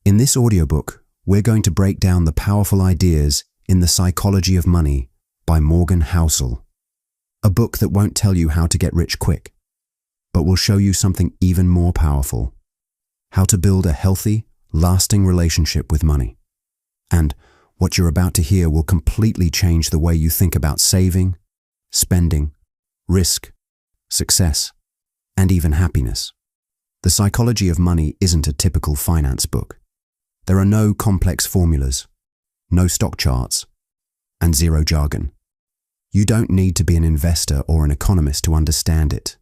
In this audiobook, we're going to break down the powerful ideas in The Psychology of Money by Morgan Housel, a book that won't tell you how to get rich quick, but will show you something even more powerful: how to build a healthy, lasting relationship with money. And what you're about to hear will completely change the way you think about saving, spending, risk, success, and even happiness. The Psychology of Money isn't a typical finance book. There are no complex formulas, no stock charts, and zero jargon. You don't need to be an investor or an economist to understand it,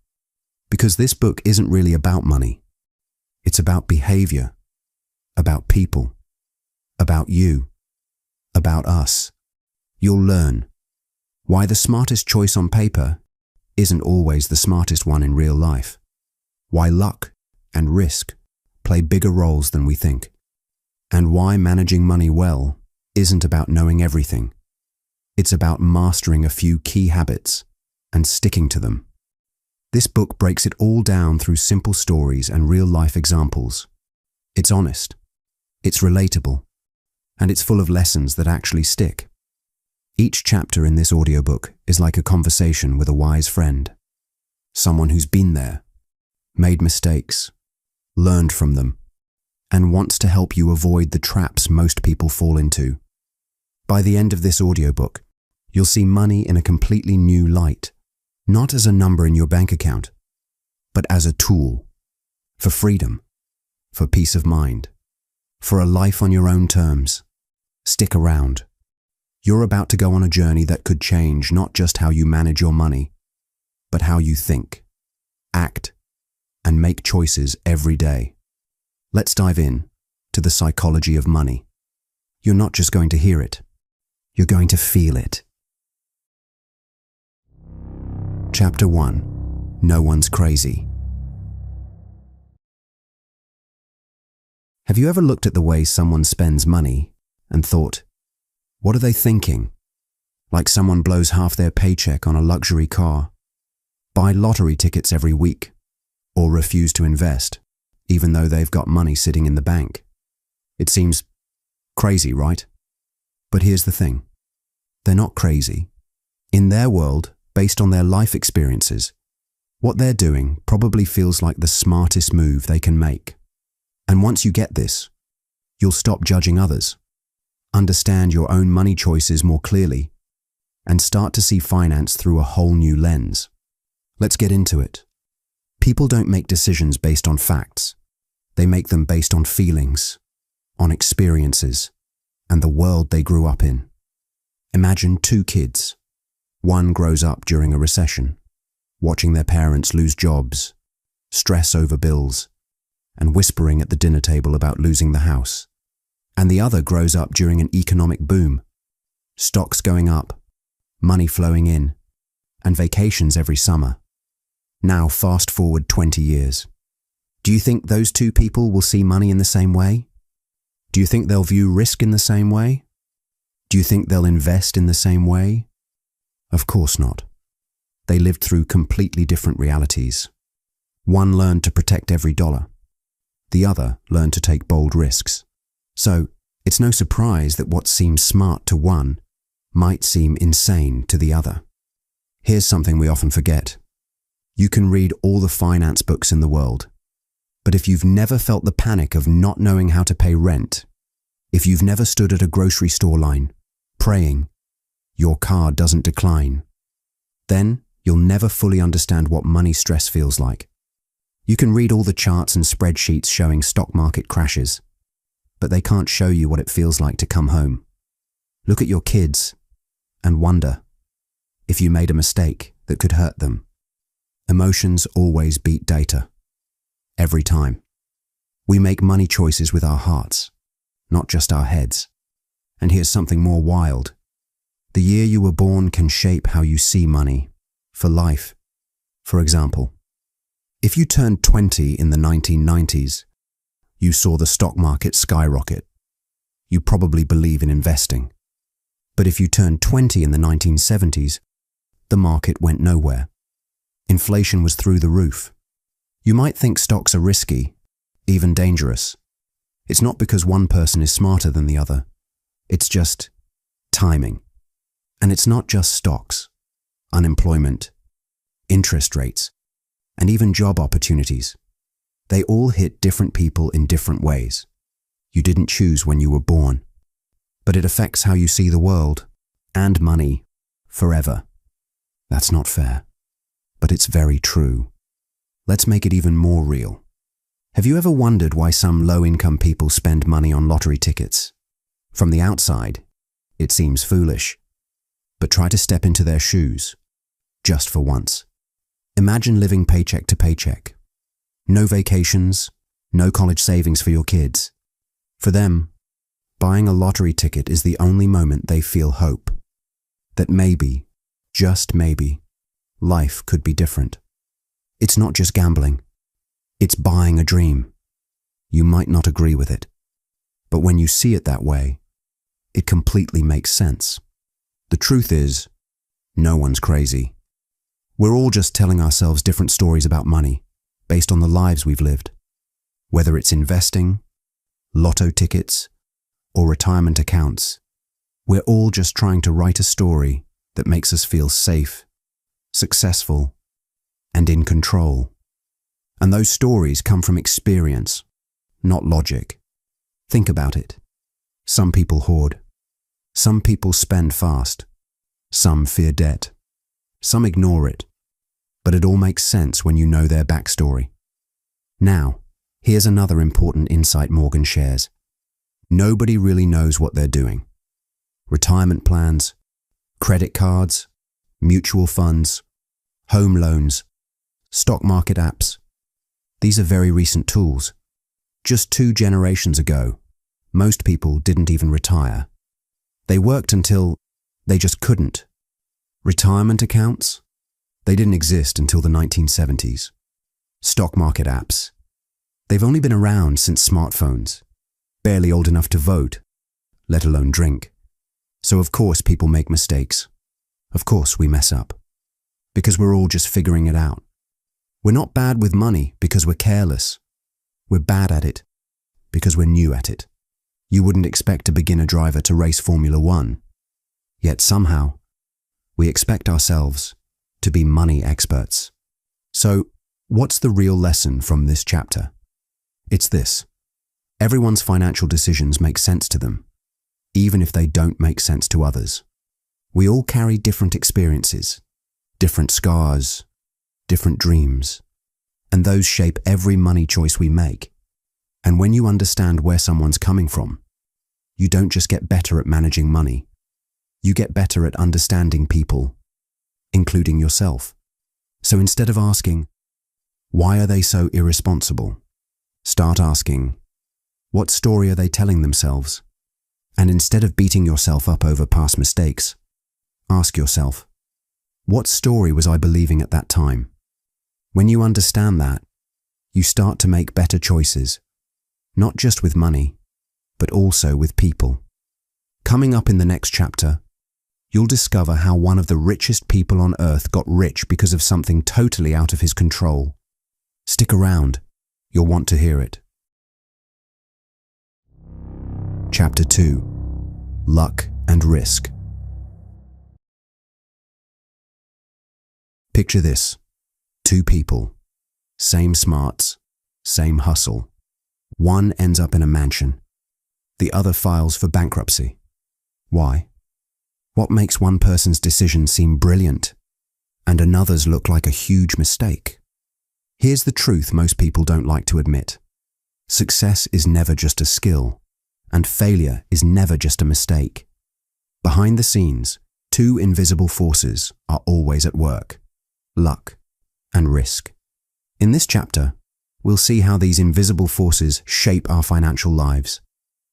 because this book isn't really about money. It's about behavior, about people, about you, about us. You'll learn why the smartest choice on paper isn't always the smartest one in real life, why luck and risk play bigger roles than we think, and why managing money well isn't about knowing everything. It's about mastering a few key habits and sticking to them. This book breaks it all down through simple stories and real-life examples. It's honest, it's relatable, and it's full of lessons that actually stick. Each chapter in this audiobook is like a conversation with a wise friend, someone who's been there, made mistakes, learned from them, and wants to help you avoid the traps most people fall into. By the end of this audiobook, you'll see money in a completely new light, not as a number in your bank account, but as a tool for freedom, for peace of mind, for a life on your own terms. Stick around. You're about to go on a journey that could change not just how you manage your money, but how you think, act, and make choices every day. Let's dive in to the psychology of money. You're not just going to hear it, you're going to feel it. Chapter 1. No one's crazy. Have you ever looked at the way someone spends money and thought, what are they thinking? Like someone blows half their paycheck on a luxury car, buy lottery tickets every week, or refuse to invest, even though they've got money sitting in the bank. It seems crazy, right? But here's the thing. They're not crazy. In their world, based on their life experiences, what they're doing probably feels like the smartest move they can make. And once you get this, you'll stop judging others, understand your own money choices more clearly, and start to see finance through a whole new lens. Let's get into it. People don't make decisions based on facts. They make them based on feelings, on experiences, and the world they grew up in. Imagine two kids. One grows up during a recession, watching their parents lose jobs, stress over bills, and whispering at the dinner table about losing the house. And the other grows up during an economic boom, stocks going up, money flowing in, and vacations every summer. Now fast forward 20 years. Do you think those two people will see money in the same way? Do you think they'll view risk in the same way? Do you think they'll invest in the same way? Of course not. They lived through completely different realities. One learned to protect every dollar. The other learned to take bold risks. So, it's no surprise that what seems smart to one might seem insane to the other. Here's something we often forget. You can read all the finance books in the world, but if you've never felt the panic of not knowing how to pay rent, if you've never stood at a grocery store line, praying your card doesn't decline, then you'll never fully understand what money stress feels like. You can read all the charts and spreadsheets showing stock market crashes, but they can't show you what it feels like to come home. Look at your kids and wonder if you made a mistake that could hurt them. Emotions always beat data. Every time. We make money choices with our hearts, not just our heads. And here's something more wild. The year you were born can shape how you see money, for life. For example, if you turned 20 in the 1990s, you saw the stock market skyrocket. You probably believe in investing. But if you turned 20 in the 1970s, the market went nowhere. Inflation was through the roof. You might think stocks are risky, even dangerous. It's not because one person is smarter than the other. It's just timing. And it's not just stocks, unemployment, interest rates, and even job opportunities. They all hit different people in different ways. You didn't choose when you were born, but it affects how you see the world and money forever. That's not fair, but it's very true. Let's make it even more real. Have you ever wondered why some low-income people spend money on lottery tickets? From the outside, it seems foolish, but try to step into their shoes, just for once. Imagine living paycheck to paycheck. No vacations, no college savings for your kids. For them, buying a lottery ticket is the only moment they feel hope. That maybe, just maybe, life could be different. It's not just gambling. It's buying a dream. You might not agree with it, but when you see it that way, it completely makes sense. The truth is, no one's crazy. We're all just telling ourselves different stories about money based on the lives we've lived. Whether it's investing, lotto tickets, or retirement accounts, we're all just trying to write a story that makes us feel safe, successful, and in control. And those stories come from experience, not logic. Think about it. Some people hoard. Some people spend fast. Some fear debt. Some ignore it. But it all makes sense when you know their backstory. Now, here's another important insight Morgan shares. Nobody really knows what they're doing. Retirement plans, credit cards, mutual funds, home loans, stock market apps. These are very recent tools. Just 2 generations ago, most people didn't even retire. They worked until they just couldn't. Retirement accounts? They didn't exist until the 1970s. Stock market apps? They've only been around since smartphones. Barely old enough to vote, let alone drink. So of course people make mistakes. Of course we mess up. Because we're all just figuring it out. We're not bad with money because we're careless. We're bad at it because we're new at it. You wouldn't expect a beginner driver to race Formula 1. Yet somehow, we expect ourselves to be money experts. So, what's the real lesson from this chapter? It's this. Everyone's financial decisions make sense to them, even if they don't make sense to others. We all carry different experiences, different scars, different dreams, and those shape every money choice we make. And when you understand where someone's coming from, you don't just get better at managing money, you get better at understanding people, including yourself. So instead of asking, why are they so irresponsible? Start asking, what story are they telling themselves? And instead of beating yourself up over past mistakes, ask yourself, what story was I believing at that time? When you understand that, you start to make better choices, not just with money, but also with people. Coming up in the next chapter, you'll discover how one of the richest people on earth got rich because of something totally out of his control. Stick around, you'll want to hear it. Chapter 2: Luck and Risk. Picture this. 2 people, same smarts, same hustle. One ends up in a mansion. The other files for bankruptcy. Why? What makes one person's decision seem brilliant and another's look like a huge mistake? Here's the truth most people don't like to admit. Success is never just a skill, and failure is never just a mistake. Behind the scenes, 2 invisible forces are always at work: luck and risk. In this chapter, we'll see how these invisible forces shape our financial lives,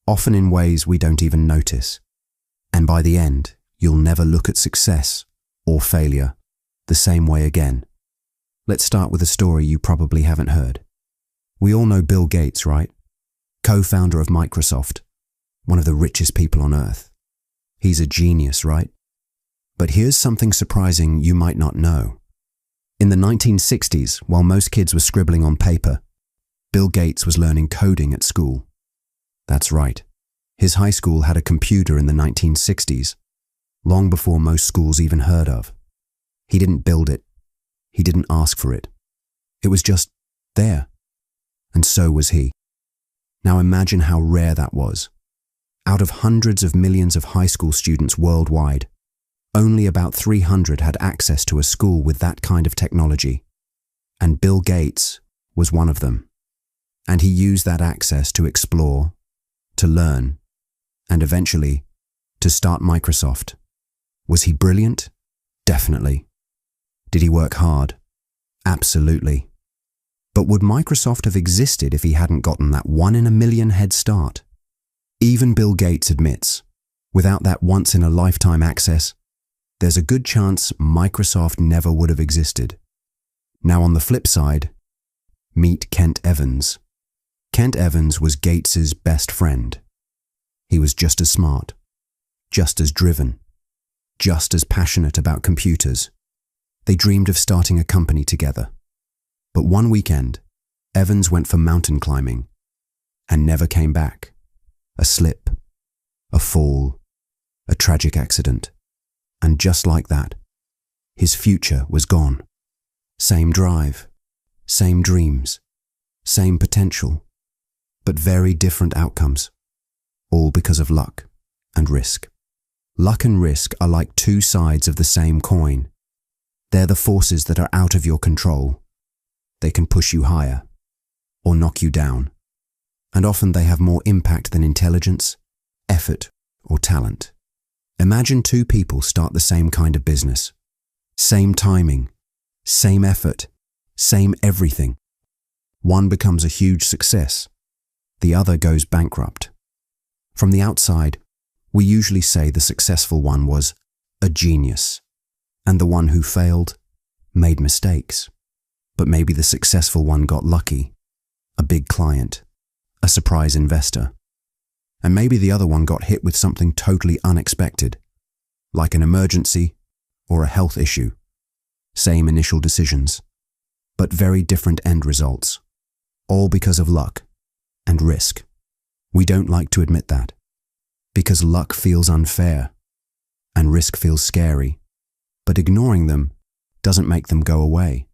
often in ways we don't even notice. And by the end, you'll never look at success or failure the same way again. Let's start with a story you probably haven't heard. We all know Bill Gates, right? Co-founder of Microsoft, one of the richest people on earth. He's a genius, right? But here's something surprising you might not know. In the 1960s, while most kids were scribbling on paper, Bill Gates was learning coding at school. That's right. His high school had a computer in the 1960s, long before most schools even heard of. He didn't build it. He didn't ask for it. It was just there. And so was he. Now imagine how rare that was. Out of hundreds of millions of high school students worldwide, only about 300 had access to a school with that kind of technology. And Bill Gates was one of them. And he used that access to explore, to learn, and eventually to start Microsoft. Was he brilliant? Definitely. Did he work hard? Absolutely. But would Microsoft have existed if he hadn't gotten that 1 in a million head start? Even Bill Gates admits, without that once-in-a-lifetime access, there's a good chance Microsoft never would have existed. Now on the flip side, meet Kent Evans. Kent Evans was Gates's best friend. He was just as smart, just as driven, just as passionate about computers. They dreamed of starting a company together. But one weekend, Evans went for mountain climbing and never came back. A slip, a fall, a tragic accident. And just like that, his future was gone. Same drive, same dreams, same potential, but very different outcomes, all because of luck and risk. Luck and risk are like two sides of the same coin. They're the forces that are out of your control. They can push you higher or knock you down, and often they have more impact than intelligence, effort, or talent. Imagine two people start the same kind of business. Same timing, same effort, same everything. One becomes a huge success. The other goes bankrupt. From the outside, we usually say the successful one was a genius, and the one who failed made mistakes. But maybe the successful one got lucky, a big client, a surprise investor. And maybe the other one got hit with something totally unexpected, like an emergency or a health issue. Same initial decisions, but very different end results, all because of luck and risk. We don't like to admit that, because luck feels unfair and risk feels scary, but ignoring them doesn't make them go away.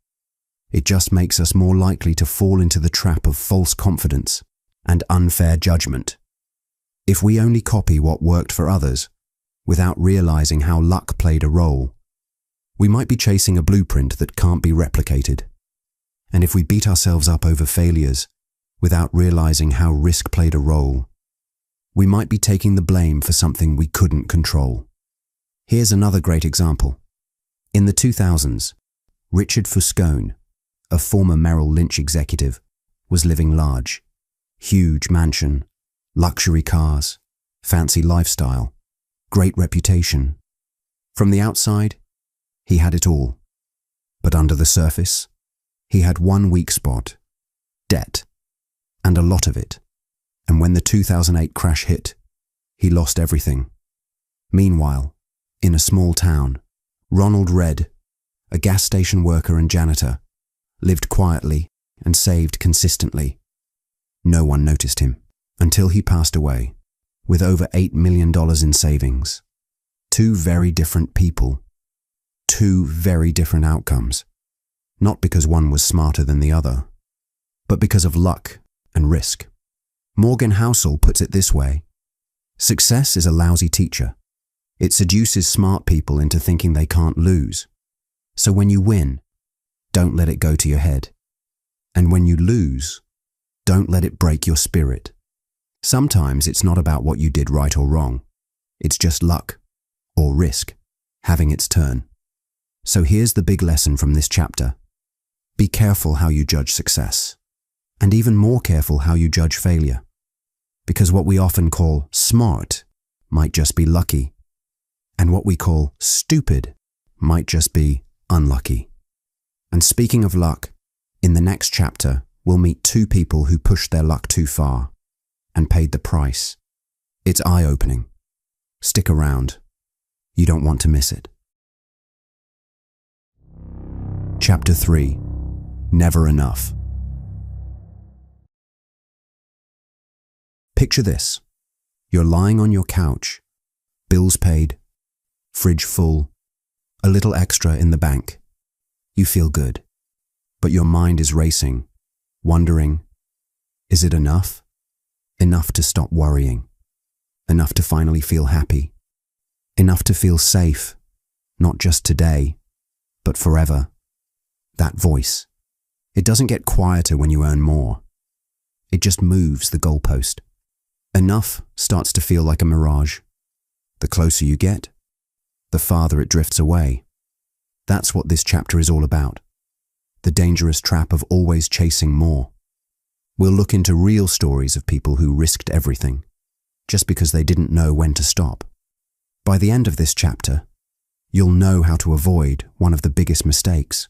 It just makes us more likely to fall into the trap of false confidence and unfair judgment. If we only copy what worked for others, without realizing how luck played a role, we might be chasing a blueprint that can't be replicated. And if we beat ourselves up over failures, without realizing how risk played a role, we might be taking the blame for something we couldn't control. Here's another great example. In the 2000s, Richard Fuscone, a former Merrill Lynch executive, was living large. Huge mansion, luxury cars, fancy lifestyle, great reputation. From the outside, he had it all. But under the surface, he had one weak spot: debt, and a lot of it. And when the 2008 crash hit, he lost everything. Meanwhile, in a small town, Ronald Redd, a gas station worker and janitor, lived quietly and saved consistently. No one noticed him until he passed away with over $8 million in savings. Two very different people. Two very different outcomes. Not because one was smarter than the other, but because of luck and risk. Morgan Housel puts it this way: success is a lousy teacher. It seduces smart people into thinking they can't lose. So when you win, don't let it go to your head. And when you lose, don't let it break your spirit. Sometimes it's not about what you did right or wrong. It's just luck, or risk, having its turn. So here's the big lesson from this chapter. Be careful how you judge success, and even more careful how you judge failure. Because what we often call smart might just be lucky, and what we call stupid might just be unlucky. And speaking of luck, in the next chapter, we'll meet two people who pushed their luck too far and paid the price. It's eye-opening. Stick around. You don't want to miss it. Chapter 3. Never Enough. Picture this. You're lying on your couch, bills paid, fridge full, a little extra in the bank. You feel good, but your mind is racing, wondering, is it enough? Enough to stop worrying, enough to finally feel happy, enough to feel safe, not just today, but forever. That voice, it doesn't get quieter when you earn more. It just moves the goalpost. Enough starts to feel like a mirage. The closer you get, the farther it drifts away. That's what this chapter is all about. The dangerous trap of always chasing more. We'll look into real stories of people who risked everything, just because they didn't know when to stop. By the end of this chapter, you'll know how to avoid one of the biggest mistakes,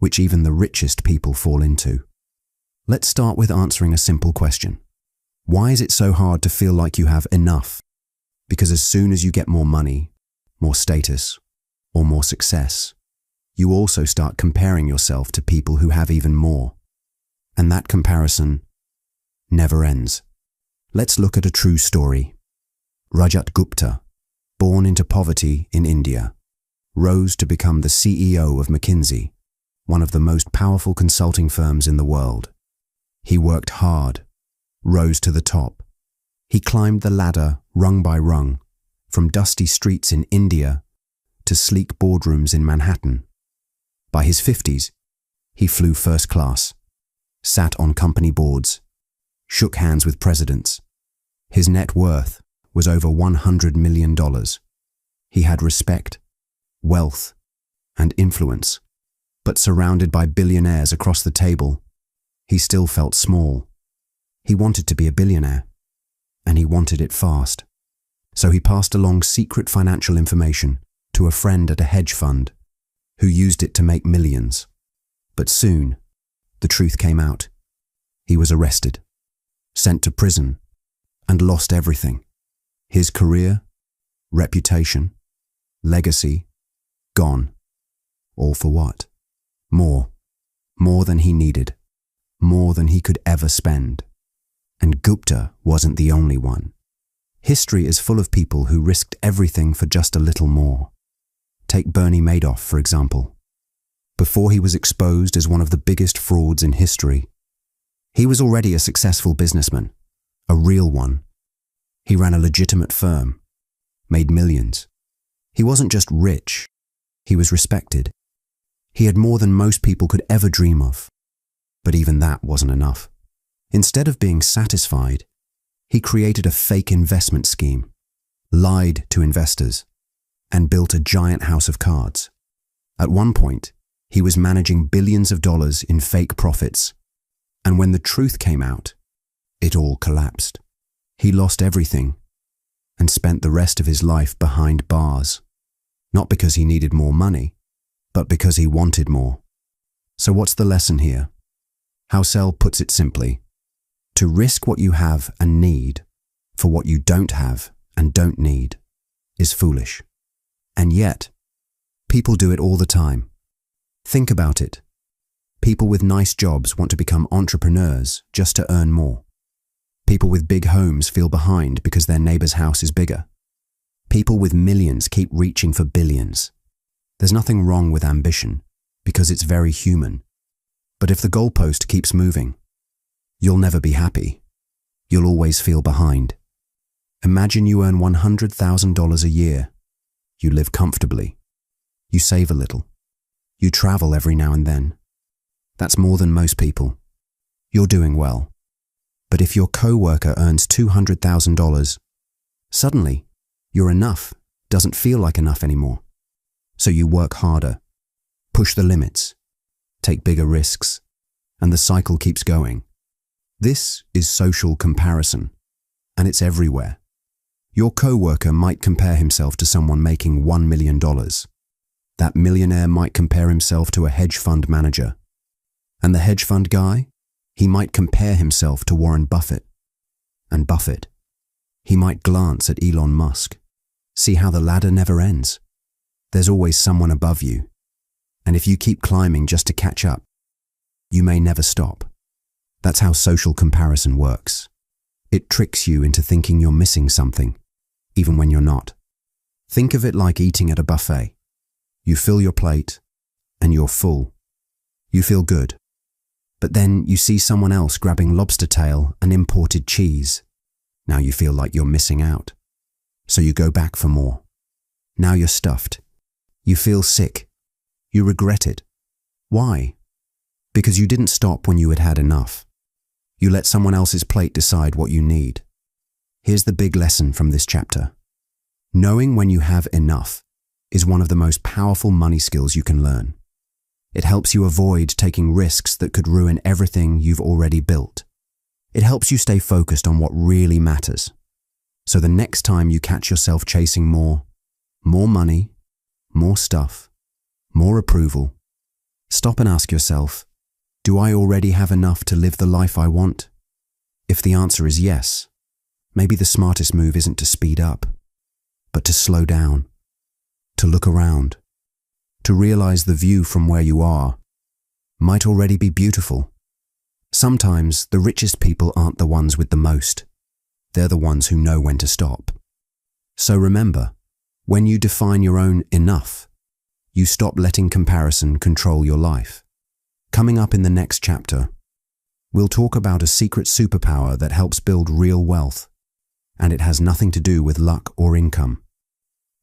which even the richest people fall into. Let's start with answering a simple question. Why is it so hard to feel like you have enough? Because as soon as you get more money, more status, or more success, you also start comparing yourself to people who have even more. And that comparison never ends. Let's look at a true story. Rajat Gupta, born into poverty in India, rose to become the CEO of McKinsey, one of the most powerful consulting firms in the world. He worked hard, rose to the top. He climbed the ladder rung by rung, from dusty streets in India to sleek boardrooms in Manhattan. By his 50s, he flew first class, sat on company boards, shook hands with presidents. His net worth was over $100 million. He had respect, wealth, and influence. But surrounded by billionaires across the table, he still felt small. He wanted to be a billionaire, and he wanted it fast. So he passed along secret financial information to a friend at a hedge fund, who used it to make millions. But soon, the truth came out. He was arrested, sent to prison, and lost everything. His career, reputation, legacy, gone. All for what? More than he needed, more than he could ever spend. And Gupta wasn't the only one. History is full of people who risked everything for just a little more. Take Bernie Madoff, for example. Before he was exposed as one of the biggest frauds in history, he was already a successful businessman, a real one. He ran a legitimate firm, made millions. He wasn't just rich, he was respected. He had more than most people could ever dream of. But even that wasn't enough. Instead of being satisfied, he created a fake investment scheme, lied to investors, and built a giant house of cards. At one point, he was managing billions of dollars in fake profits. And when the truth came out, it all collapsed. He lost everything and spent the rest of his life behind bars. Not because he needed more money, but because he wanted more. So what's the lesson here? Housel puts it simply: to risk what you have and need for what you don't have and don't need is foolish. And yet, people do it all the time. Think about it. People with nice jobs want to become entrepreneurs just to earn more. People with big homes feel behind because their neighbor's house is bigger. People with millions keep reaching for billions. There's nothing wrong with ambition because it's very human. But if the goalpost keeps moving, you'll never be happy. You'll always feel behind. Imagine you earn $100,000 a year. You live comfortably. You save a little. You travel every now and then. That's more than most people. You're doing well. But if your co-worker earns $200,000, suddenly your enough doesn't feel like enough anymore. So you work harder, push the limits, take bigger risks, and the cycle keeps going. This is social comparison, and it's everywhere. Your co-worker might compare himself to someone making $1 million. That millionaire might compare himself to a hedge fund manager. And the hedge fund guy, he might compare himself to Warren Buffett. And Buffett, he might glance at Elon Musk. See how the ladder never ends? There's always someone above you. And if you keep climbing just to catch up, you may never stop. That's how social comparison works. It tricks you into thinking you're missing something, even when you're not. Think of it like eating at a buffet. You fill your plate, and you're full. You feel good. But then you see someone else grabbing lobster tail and imported cheese. Now you feel like you're missing out. So you go back for more. Now you're stuffed. You feel sick. You regret it. Why? Because you didn't stop when you had had enough. You let someone else's plate decide what you need. Here's the big lesson from this chapter. Knowing when you have enough is one of the most powerful money skills you can learn. It helps you avoid taking risks that could ruin everything you've already built. It helps you stay focused on what really matters. So the next time you catch yourself chasing more money, more stuff, more approval, stop and ask yourself, do I already have enough to live the life I want? If the answer is yes, maybe the smartest move isn't to speed up, but to slow down, to look around, to realize the view from where you are might already be beautiful. Sometimes the richest people aren't the ones with the most. They're the ones who know when to stop. So remember, when you define your own enough, you stop letting comparison control your life. Coming up in the next chapter, we'll talk about a secret superpower that helps build real wealth, and it has nothing to do with luck or income.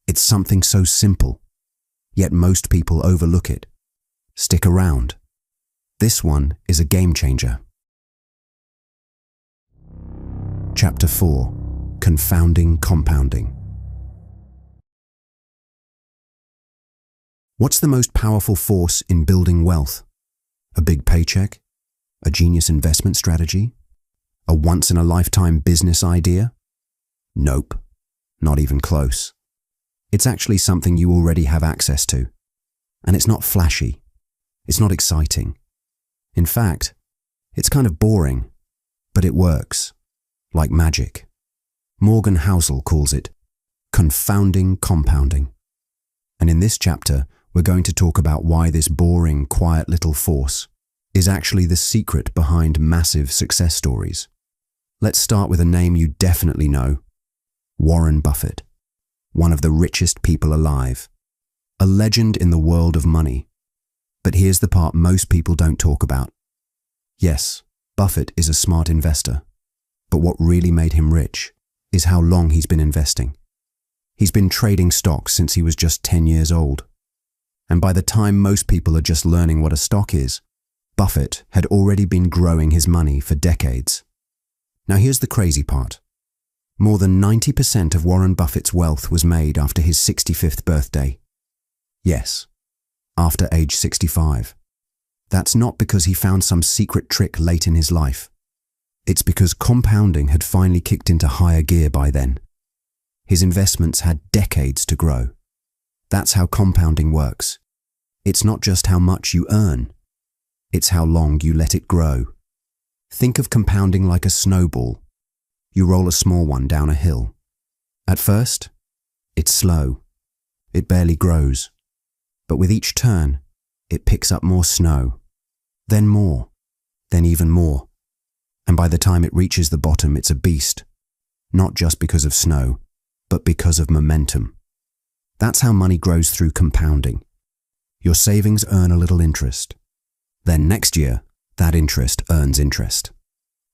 It's something so simple, yet most people overlook it. Stick around. This one is a game changer. Chapter 4: Confounding Compounding. What's the most powerful force in building wealth? A big paycheck? A genius investment strategy? A once-in-a-lifetime business idea? Nope, not even close. It's actually something you already have access to. And it's not flashy. It's not exciting. In fact, it's kind of boring, but it works, like magic. Morgan Housel calls it confounding compounding. And in this chapter, we're going to talk about why this boring, quiet little force is actually the secret behind massive success stories. Let's start with a name you definitely know: Warren Buffett, one of the richest people alive, a legend in the world of money. But here's the part most people don't talk about. Yes, Buffett is a smart investor, but what really made him rich is how long he's been investing. He's been trading stocks since he was just 10 years old. And by the time most people are just learning what a stock is, Buffett had already been growing his money for decades. Now here's the crazy part. More than 90% of Warren Buffett's wealth was made after his 65th birthday. Yes, after age 65. That's not because he found some secret trick late in his life. It's because compounding had finally kicked into higher gear by then. His investments had decades to grow. That's how compounding works. It's not just how much you earn. It's how long you let it grow. Think of compounding like a snowball. You roll a small one down a hill. At first, it's slow. It barely grows. But with each turn, it picks up more snow. Then more. Then even more. And by the time it reaches the bottom, it's a beast. Not just because of snow, but because of momentum. That's how money grows through compounding. Your savings earn a little interest. Then next year, that interest earns interest.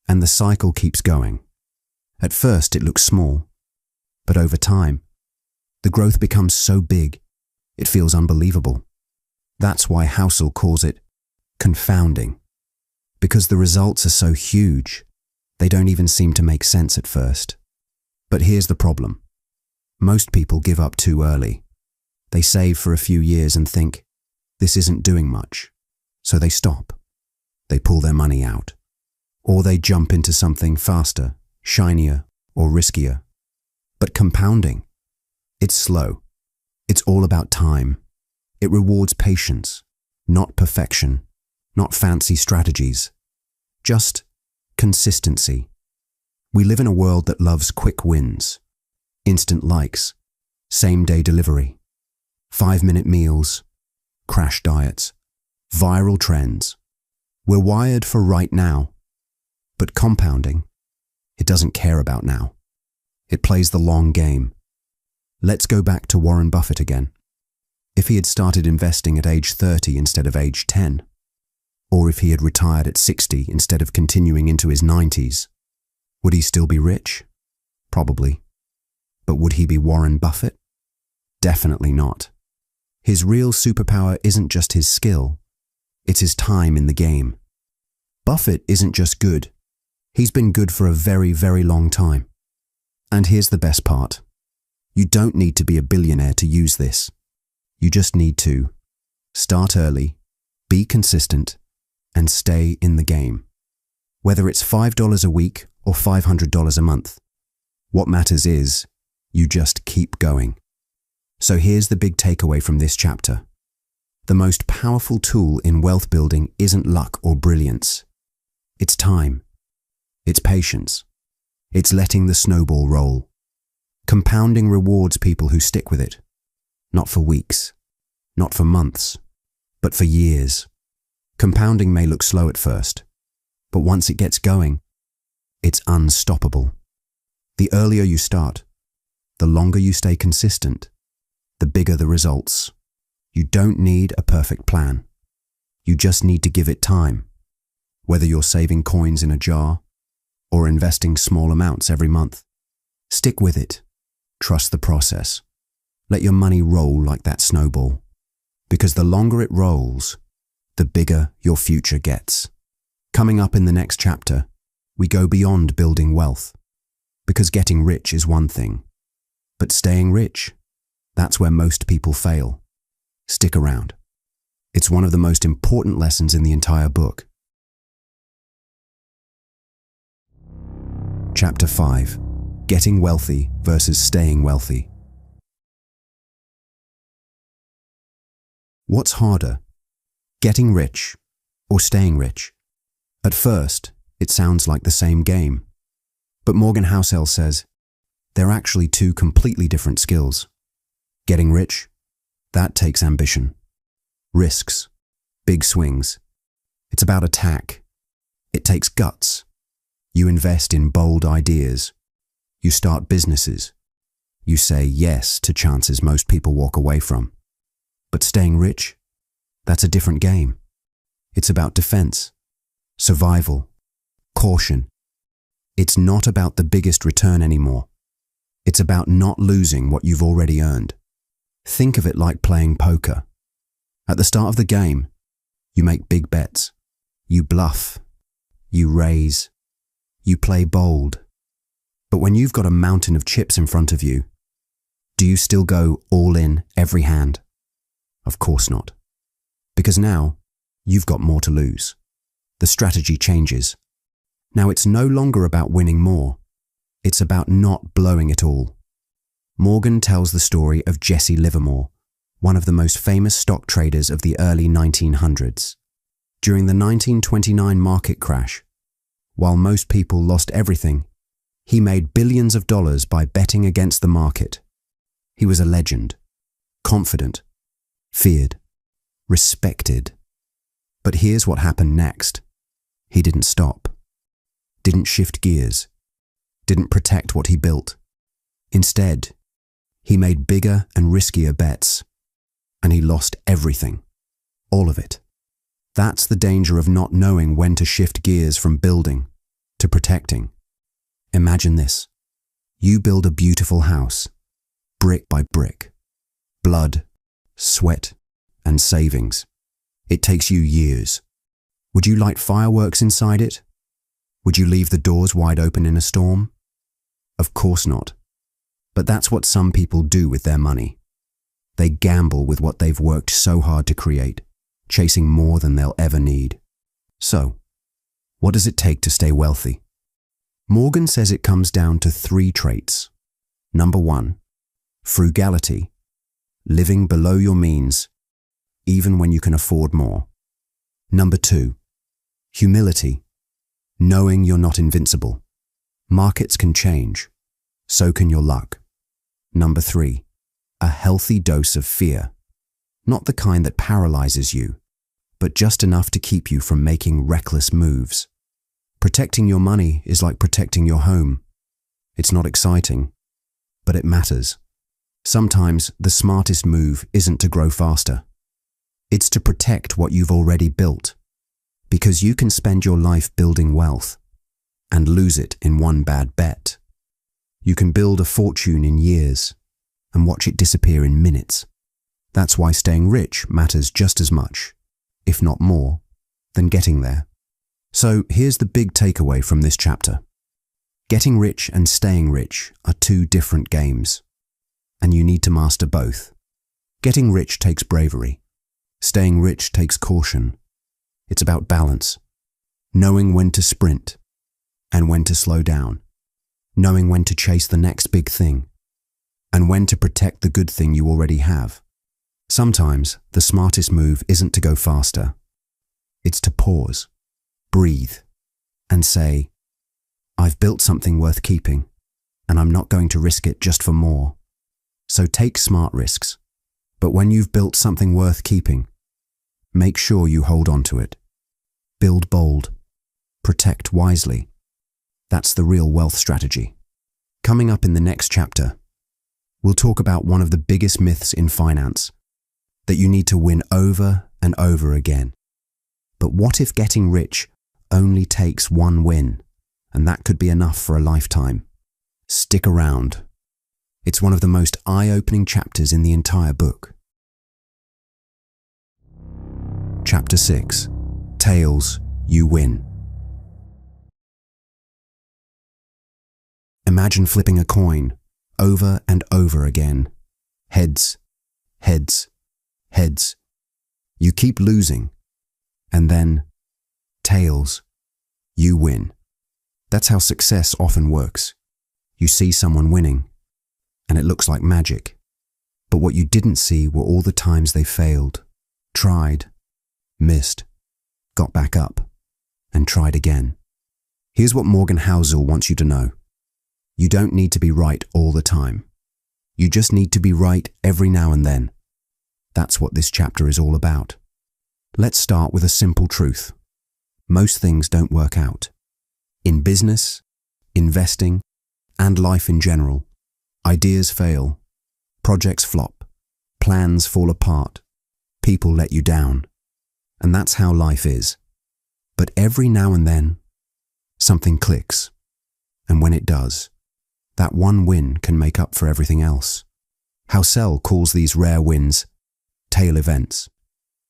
And the cycle keeps going. At first, it looks small. But over time, the growth becomes so big, it feels unbelievable. That's why Housel calls it confounding. Because the results are so huge, they don't even seem to make sense at first. But here's the problem. Most people give up too early. They save for a few years and think, this isn't doing much. So they stop. They pull their money out. Or they jump into something faster, shinier, or riskier. But compounding, it's slow. It's all about time. It rewards patience, not perfection, not fancy strategies. Just consistency. We live in a world that loves quick wins. Instant likes, same-day delivery, 5-minute meals, crash diets, viral trends. We're wired for right now. But compounding, It doesn't care about now. It plays the long game. Let's go back to Warren Buffett again. If he had started investing at age 30 instead of age 10, or if he had retired at 60 instead of continuing into his 90s, would he still be rich? Probably. But would he be Warren Buffett? Definitely not. His real superpower isn't just his skill, it's his time in the game. Buffett isn't just good. He's been good for a very, very long time. And here's the best part. You don't need to be a billionaire to use this. You just need to start early, be consistent, and stay in the game. Whether it's $5 a week or $500 a month, what matters is you just keep going. So here's the big takeaway from this chapter. The most powerful tool in wealth building isn't luck or brilliance. It's time. It's patience. It's letting the snowball roll. Compounding rewards people who stick with it. Not for weeks, not for months, but for years. Compounding may look slow at first, but once it gets going, it's unstoppable. The earlier you start, the longer you stay consistent, the bigger the results. You don't need a perfect plan. You just need to give it time. Whether you're saving coins in a jar or investing small amounts every month, stick with it. Trust the process. Let your money roll like that snowball. Because the longer it rolls, the bigger your future gets. Coming up in the next chapter, we go beyond building wealth. Because getting rich is one thing, but staying rich, that's where most people fail. Stick around. It's one of the most important lessons in the entire book. Chapter 5. Getting wealthy versus staying wealthy. What's harder, getting rich or staying rich? At first, it sounds like the same game. But Morgan Housel says, they're actually two completely different skills. Getting rich, that takes ambition. Risks, big swings. It's about attack. It takes guts. You invest in bold ideas. You start businesses. You say yes to chances most people walk away from. But staying rich, that's a different game. It's about defense, survival, caution. It's not about the biggest return anymore. It's about not losing what you've already earned. Think of it like playing poker. At the start of the game, you make big bets. You bluff. You raise. You play bold. But when you've got a mountain of chips in front of you, do you still go all in every hand? Of course not. Because now, you've got more to lose. The strategy changes. Now it's no longer about winning more. It's about not blowing it all. Morgan tells the story of Jesse Livermore, one of the most famous stock traders of the early 1900s. During the 1929 market crash, while most people lost everything, he made billions of dollars by betting against the market. He was a legend, confident, feared, respected. But here's what happened next. He didn't stop, didn't shift gears, didn't protect what he built. Instead, he made bigger and riskier bets, and he lost everything, all of it. That's the danger of not knowing when to shift gears from building to protecting. Imagine this. You build a beautiful house, brick by brick. Blood, sweat, and savings. It takes you years. Would you light fireworks inside it? Would you leave the doors wide open in a storm? Of course not. But that's what some people do with their money. They gamble with what they've worked so hard to create, chasing more than they'll ever need. So, what does it take to stay wealthy? Morgan says it comes down to 3 traits. Number 1, frugality, living below your means, even when you can afford more. Number 2, humility, knowing you're not invincible. Markets can change, so can your luck. Number 3, a healthy dose of fear, not the kind that paralyzes you, but just enough to keep you from making reckless moves. Protecting your money is like protecting your home. It's not exciting, but it matters. Sometimes the smartest move isn't to grow faster. It's to protect what you've already built, because you can spend your life building wealth and lose it in one bad bet. You can build a fortune in years and watch it disappear in minutes. That's why staying rich matters just as much, if not more, than getting there. So here's the big takeaway from this chapter. Getting rich and staying rich are two different games, and you need to master both. Getting rich takes bravery. Staying rich takes caution. It's about balance, knowing when to sprint and when to slow down, knowing when to chase the next big thing and when to protect the good thing you already have. Sometimes the smartest move isn't to go faster. It's to pause, breathe, and say, I've built something worth keeping, and I'm not going to risk it just for more. So take smart risks. But when you've built something worth keeping, make sure you hold on to it. Build bold. Protect wisely. That's the real wealth strategy. Coming up in the next chapter, we'll talk about one of the biggest myths in finance, that you need to win over and over again. But what if getting rich only takes one win, and that could be enough for a lifetime? Stick around. It's one of the most eye-opening chapters in the entire book. Chapter 6. Tails, you win. Imagine flipping a coin over and over again. Heads, heads, heads. You keep losing, and then tails, you win. That's how success often works. You see someone winning, and it looks like magic. But what you didn't see were all the times they failed, tried, missed, got back up, and tried again. Here's what Morgan Housel wants you to know. You don't need to be right all the time. You just need to be right every now and then. That's what this chapter is all about. Let's start with a simple truth. Most things don't work out. In business, investing, and life in general, ideas fail, projects flop, plans fall apart, people let you down. And that's how life is. But every now and then, something clicks. And when it does, that one win can make up for everything else. Housel calls these rare wins tail events.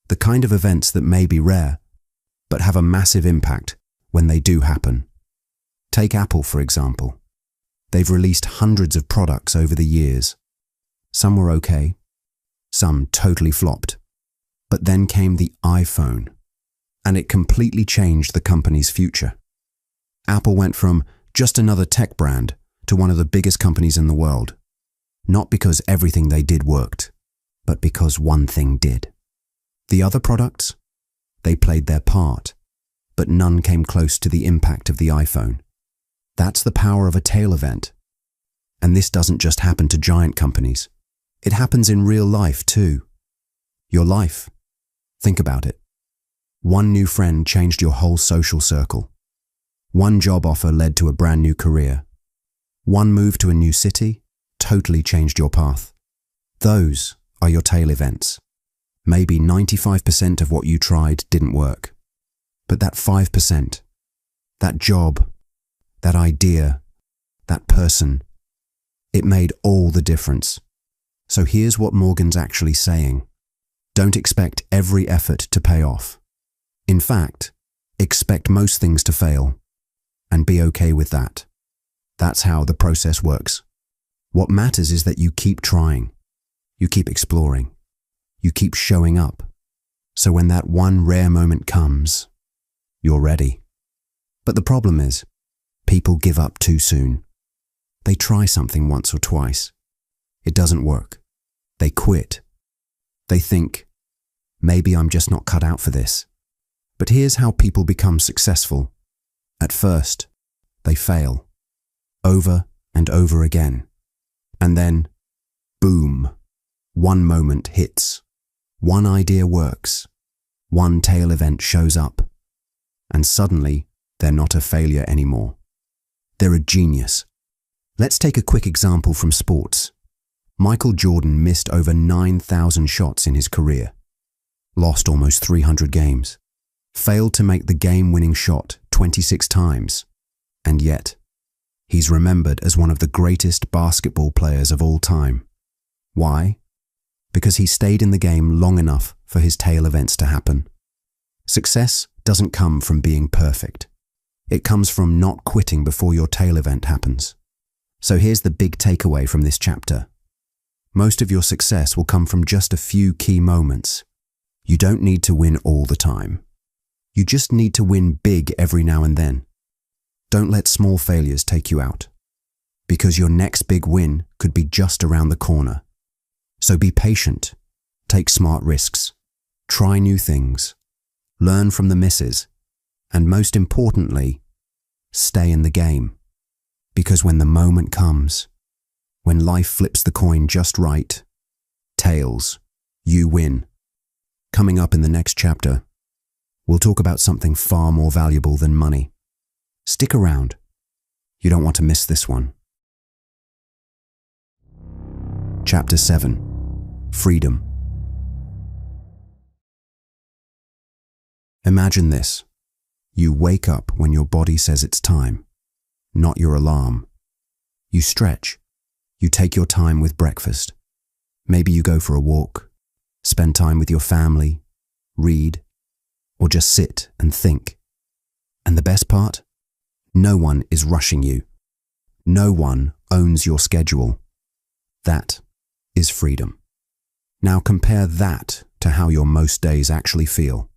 The kind of events that may be rare, but have a massive impact when they do happen. Take Apple, for example. They've released hundreds of products over the years. Some were okay, some totally flopped. But then came the iPhone, and it completely changed the company's future. Apple went from just another tech brand to one of the biggest companies in the world, not because everything they did worked, but because one thing did. The other products, they played their part, but none came close to the impact of the iPhone. That's the power of a tail event. And this doesn't just happen to giant companies. It happens in real life too. Your life. Think about it. One new friend changed your whole social circle. One job offer led to a brand new career. One move to a new city totally changed your path. Those are your tail events. Maybe 95% of what you tried didn't work. But that 5%, that job, that idea, that person, it made all the difference. So here's what Morgan's actually saying. Don't expect every effort to pay off. In fact, expect most things to fail, and be okay with that. That's how the process works. What matters is that you keep trying, you keep exploring, you keep showing up. So when that one rare moment comes, you're ready. But the problem is, people give up too soon. They try something once or twice. It doesn't work. They quit. They think, maybe I'm just not cut out for this. But here's how people become successful. At first, they fail. Over and over again. And then, boom, one moment hits. One idea works. One tail event shows up. And suddenly, they're not a failure anymore. They're a genius. Let's take a quick example from sports. Michael Jordan missed over 9,000 shots in his career, lost almost 300 games, failed to make the game-winning shot 26 times, and yet, he's remembered as one of the greatest basketball players of all time. Why? Because he stayed in the game long enough for his tail events to happen. Success doesn't come from being perfect. It comes from not quitting before your tail event happens. So here's the big takeaway from this chapter. Most of your success will come from just a few key moments. You don't need to win all the time. You just need to win big every now and then. Don't let small failures take you out, because your next big win could be just around the corner. So be patient, take smart risks, try new things, learn from the misses, and most importantly, stay in the game. Because when the moment comes, when life flips the coin just right, tails, you win. Coming up in the next chapter, we'll talk about something far more valuable than money. Stick around. You don't want to miss this one. Chapter 7. Freedom. Imagine this. You wake up when your body says it's time, not your alarm. You stretch. You take your time with breakfast. Maybe you go for a walk, spend time with your family, read, or just sit and think. And the best part? No one is rushing you. No one owns your schedule. That is freedom. Now compare that to how your most days actually feel.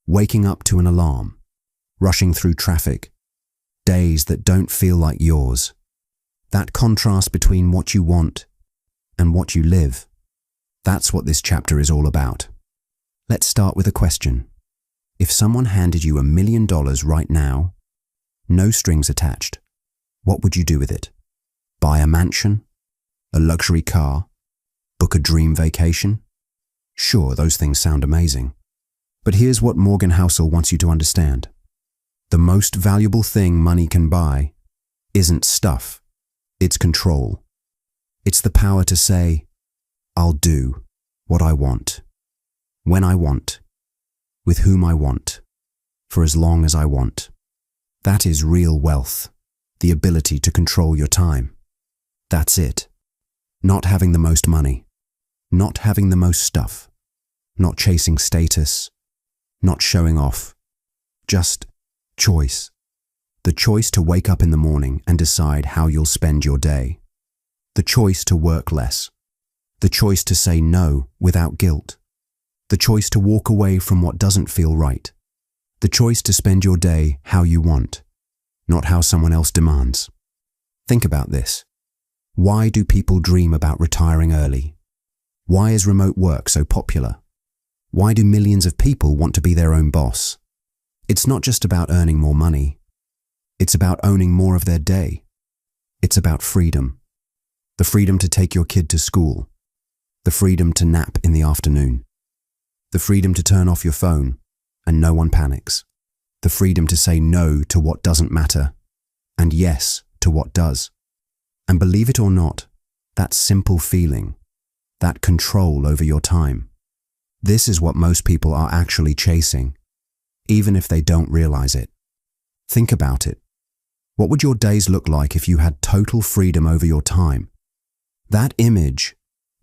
Waking up to an alarm, rushing through traffic, days that don't feel like yours. That contrast between what you want and what you live, that's what this chapter is all about. Let's start with a question. If someone handed you $1 million right now, no strings attached, what would you do with it? Buy a mansion? A luxury car? Book a dream vacation? Sure, those things sound amazing. But here's what Morgan Housel wants you to understand. The most valuable thing money can buy isn't stuff, it's control. It's the power to say, I'll do what I want, when I want, with whom I want, for as long as I want. That is real wealth, the ability to control your time. That's it. Not having the most money, not having the most stuff, not chasing status, not showing off, just choice. The choice to wake up in the morning and decide how you'll spend your day. The choice to work less. The choice to say no without guilt. The choice to walk away from what doesn't feel right. The choice to spend your day how you want, not how someone else demands. Think about this. Why do people dream about retiring early? Why is remote work so popular? Why do millions of people want to be their own boss? It's not just about earning more money. It's about owning more of their day. It's about freedom. The freedom to take your kid to school. The freedom to nap in the afternoon. The freedom to turn off your phone and no one panics. The freedom to say no to what doesn't matter and yes to what does. And believe it or not, that simple feeling, that control over your time, this is what most people are actually chasing, even if they don't realize it. Think about it. What would your days look like if you had total freedom over your time? That image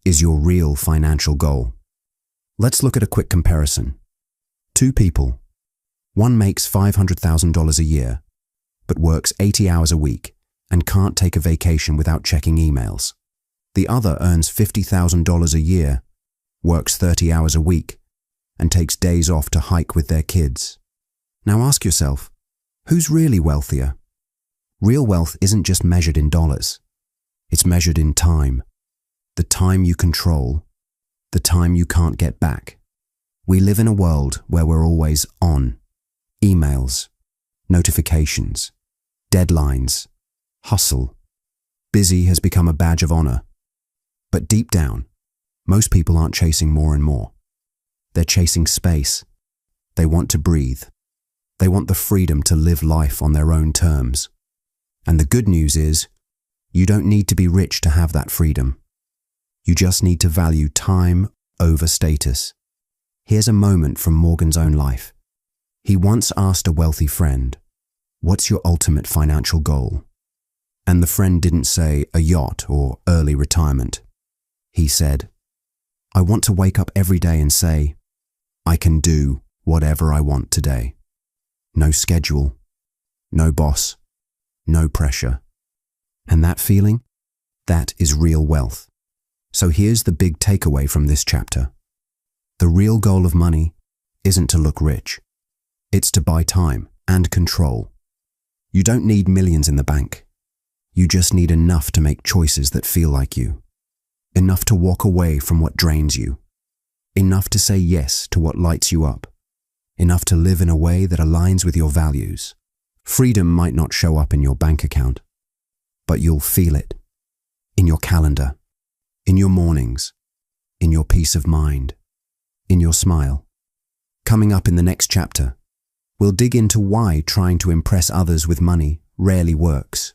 is your real financial goal. Let's look at a quick comparison. Two people. One makes $500,000 a year, but works 80 hours a week and can't take a vacation without checking emails. The other earns $50,000 a year, works 30 hours a week, and takes days off to hike with their kids. Now ask yourself, who's really wealthier? Real wealth isn't just measured in dollars. It's measured in time. The time you control, the time you can't get back. We live in a world where we're always on. Emails, notifications, deadlines, hustle. Busy has become a badge of honor. But deep down, most people aren't chasing more and more. They're chasing space. They want to breathe. They want the freedom to live life on their own terms. And the good news is, you don't need to be rich to have that freedom. You just need to value time over status. Here's a moment from Morgan's own life. He once asked a wealthy friend, "What's your ultimate financial goal?" And the friend didn't say a yacht or early retirement. He said, "I want to wake up every day and say, I can do whatever I want today. No schedule, no boss, no pressure." And that feeling? That is real wealth. So here's the big takeaway from this chapter. The real goal of money isn't to look rich. It's to buy time and control. You don't need millions in the bank. You just need enough to make choices that feel like you. Enough to walk away from what drains you. Enough to say yes to what lights you up. Enough to live in a way that aligns with your values. Freedom might not show up in your bank account, but you'll feel it. In your calendar, in your mornings, in your peace of mind, in your smile. Coming up in the next chapter, we'll dig into why trying to impress others with money rarely works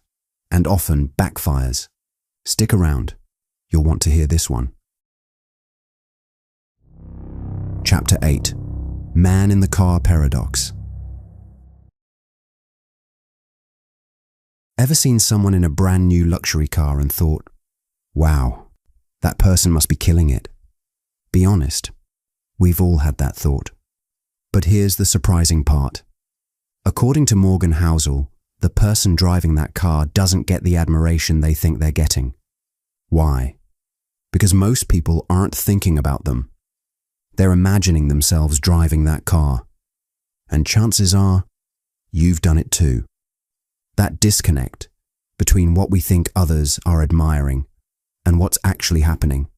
and often backfires. Stick around. You'll want to hear this one. Chapter 8. Man in the Car Paradox. Ever seen someone in a brand new luxury car and thought, "Wow, that person must be killing it"? Be honest, we've all had that thought. But here's the surprising part. According to Morgan Housel, the person driving that car doesn't get the admiration they think they're getting. Why? Because most people aren't thinking about them. They're imagining themselves driving that car. And chances are, you've done it too. That disconnect between what we think others are admiring and what's actually happening.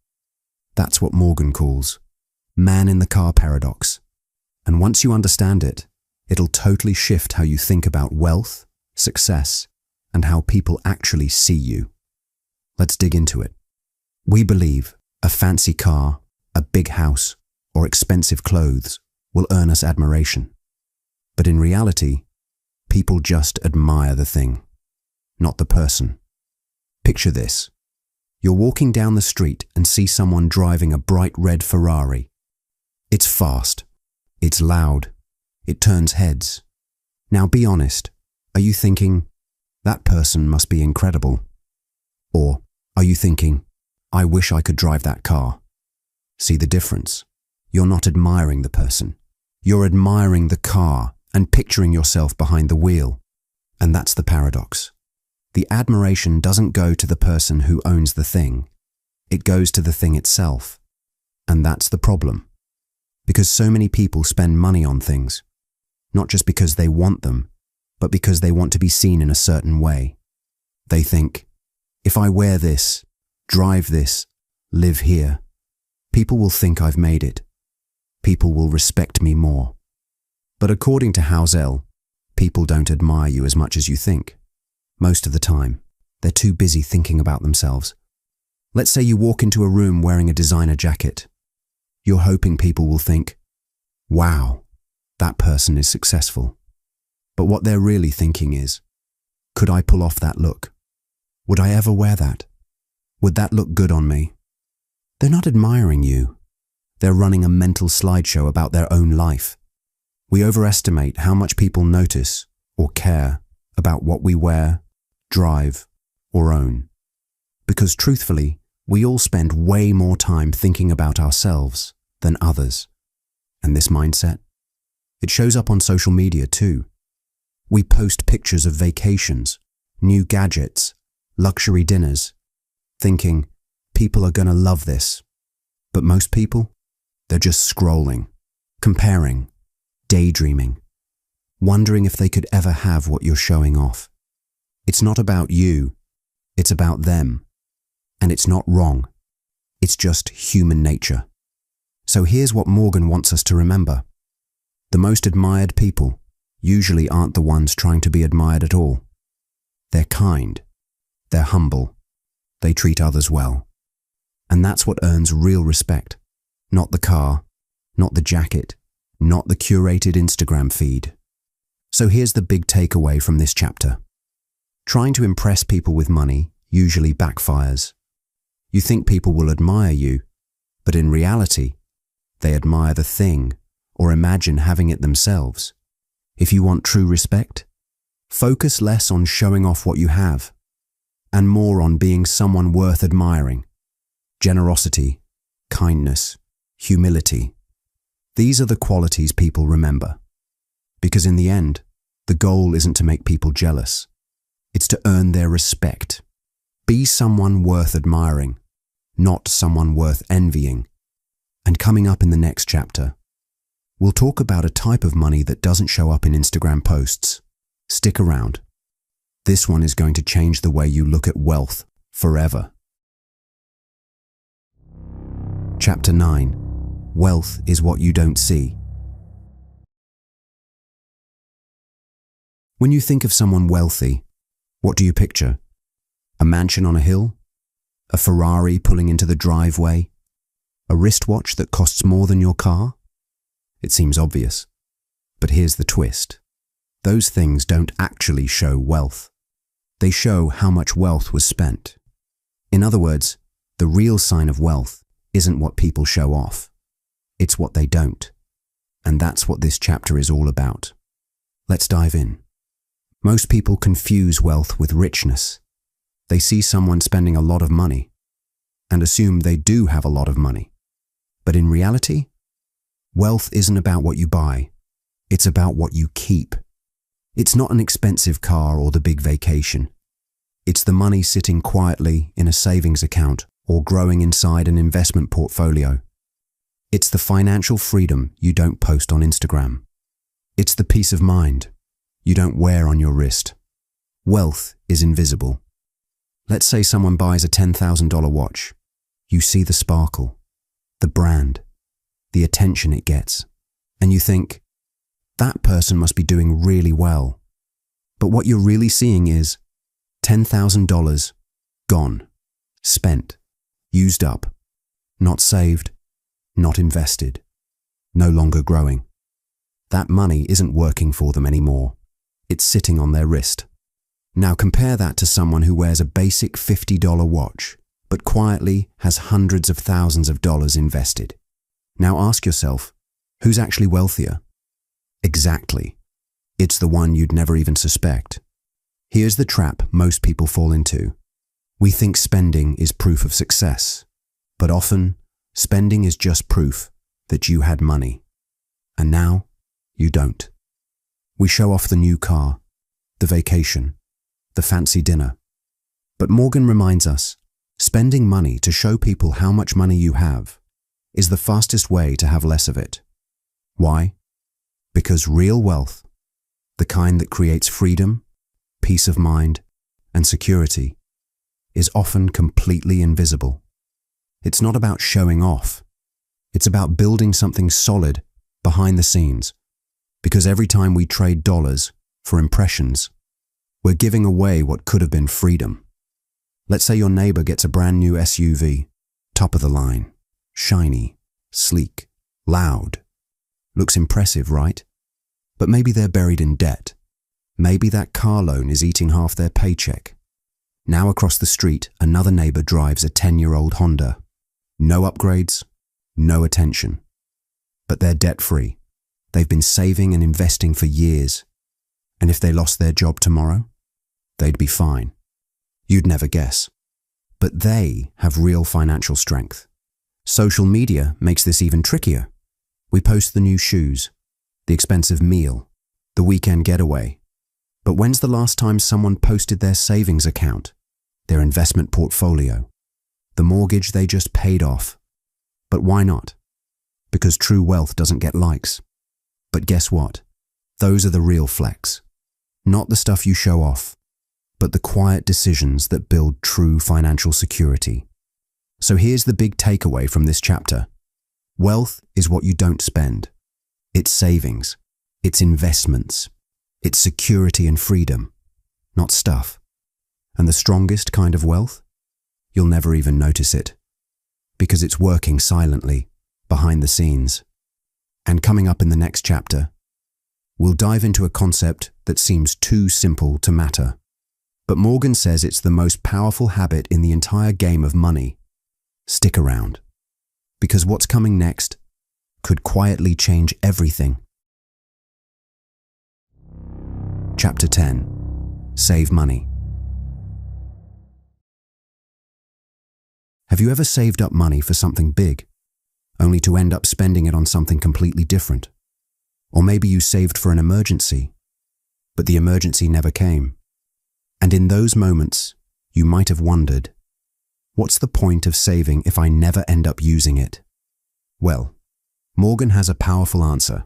That's what Morgan calls man in the car paradox. And once you understand it, it'll totally shift how you think about wealth, success, and how people actually see you. Let's dig into it. We believe a fancy car, a big house, or expensive clothes will earn us admiration. But in reality, people just admire the thing, not the person. Picture this. You're walking down the street and see someone driving a bright red Ferrari. It's fast. It's loud. It turns heads. Now be honest. Are you thinking, that person must be incredible? Or are you thinking, I wish I could drive that car? See the difference? You're not admiring the person. You're admiring the car and picturing yourself behind the wheel. And that's the paradox. The admiration doesn't go to the person who owns the thing. It goes to the thing itself. And that's the problem. Because so many people spend money on things, not just because they want them, but because they want to be seen in a certain way. They think, if I wear this, drive this, live here, people will think I've made it. People will respect me more. But according to Housel, people don't admire you as much as you think. Most of the time, they're too busy thinking about themselves. Let's say you walk into a room wearing a designer jacket. You're hoping people will think, wow, that person is successful. But what they're really thinking is, could I pull off that look? Would I ever wear that? Would that look good on me? They're not admiring you. They're running a mental slideshow about their own life. We overestimate how much people notice or care about what we wear, drive, or own. Because truthfully, we all spend way more time thinking about ourselves than others. And this mindset, it shows up on social media too. We post pictures of vacations, new gadgets, luxury dinners, thinking people are going to love this. But most people, they're just scrolling, comparing, daydreaming, wondering if they could ever have what you're showing off. It's not about you, it's about them. And it's not wrong. It's just human nature. So here's what Morgan wants us to remember. The most admired people usually aren't the ones trying to be admired at all. They're kind. They're humble. They treat others well. And that's what earns real respect. Not the car, not the jacket, not the curated Instagram feed. So here's the big takeaway from this chapter. Trying to impress people with money usually backfires. You think people will admire you, but in reality, they admire the thing or imagine having it themselves. If you want true respect, focus less on showing off what you have and more on being someone worth admiring. Generosity, kindness, humility. These are the qualities people remember. Because in the end, the goal isn't to make people jealous. It's to earn their respect. Be someone worth admiring, not someone worth envying. And coming up in the next chapter, we'll talk about a type of money that doesn't show up in Instagram posts. Stick around. This one is going to change the way you look at wealth forever. Chapter 9. Wealth is what you don't see. When you think of someone wealthy, what do you picture? A mansion on a hill? A Ferrari pulling into the driveway? A wristwatch that costs more than your car? It seems obvious. But here's the twist. Those things don't actually show wealth. They show how much wealth was spent. In other words, the real sign of wealth isn't what people show off. It's what they don't. And that's what this chapter is all about. Let's dive in. Most people confuse wealth with richness. They see someone spending a lot of money and assume they do have a lot of money. But in reality, wealth isn't about what you buy. It's about what you keep. It's not an expensive car or the big vacation. It's the money sitting quietly in a savings account or growing inside an investment portfolio. It's the financial freedom you don't post on Instagram. It's the peace of mind you don't wear on your wrist. Wealth is invisible. Let's say someone buys a $10,000 watch. You see the sparkle, the brand, the attention it gets, and you think, that person must be doing really well. But what you're really seeing is $10,000 gone, spent, used up, not saved, not invested, no longer growing. That money isn't working for them anymore. It's sitting on their wrist. Now compare that to someone who wears a basic $50 watch, but quietly has hundreds of thousands of dollars invested. Now ask yourself, who's actually wealthier? Exactly. It's the one you'd never even suspect. Here's the trap most people fall into. We think spending is proof of success, but often spending is just proof that you had money. And now you don't. We show off the new car, the vacation, the fancy dinner. But Morgan reminds us, spending money to show people how much money you have is the fastest way to have less of it. Why? Because real wealth, the kind that creates freedom, peace of mind, and security, is often completely invisible. It's not about showing off. It's about building something solid behind the scenes. Because every time we trade dollars for impressions, we're giving away what could have been freedom. Let's say your neighbor gets a brand new SUV, top of the line, shiny, sleek, loud. Looks impressive, right? But maybe they're buried in debt. Maybe that car loan is eating half their paycheck. Now across the street, another neighbor drives a 10-year-old Honda. No upgrades, no attention. But they're debt-free. They've been saving and investing for years. And if they lost their job tomorrow, they'd be fine. You'd never guess. But they have real financial strength. Social media makes this even trickier. We post the new shoes, the expensive meal, the weekend getaway. But when's the last time someone posted their savings account, their investment portfolio, the mortgage they just paid off? But why not? Because true wealth doesn't get likes. But guess what? Those are the real flex. Not the stuff you show off, but the quiet decisions that build true financial security. So here's the big takeaway from this chapter. Wealth is what you don't spend. It's savings. It's investments. It's security and freedom, not stuff. And the strongest kind of wealth? You'll never even notice it, because it's working silently, behind the scenes. And coming up in the next chapter, We'll dive into a concept that seems too simple to matter. But Morgan says it's the most powerful habit in the entire game of money. Stick around, because what's coming next could quietly change everything. Chapter 10. Save money. Have you ever saved up money for something big, only to end up spending it on something completely different? Or maybe you saved for an emergency, but the emergency never came. And in those moments, you might have wondered, what's the point of saving if I never end up using it? Well, Morgan has a powerful answer.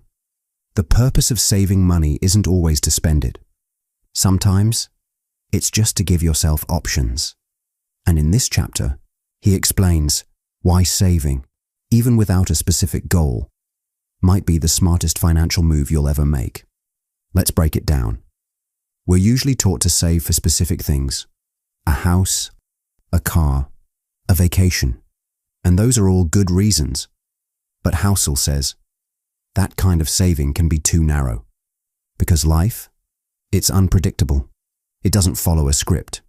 The purpose of saving money isn't always to spend it. Sometimes, it's just to give yourself options. And in this chapter, he explains why saving, even without a specific goal, might be the smartest financial move you'll ever make. Let's break it down. We're usually taught to save for specific things: a house, a car, a vacation. And those are all good reasons. But Housel says, that kind of saving can be too narrow. Because life, it's unpredictable. It doesn't follow a script.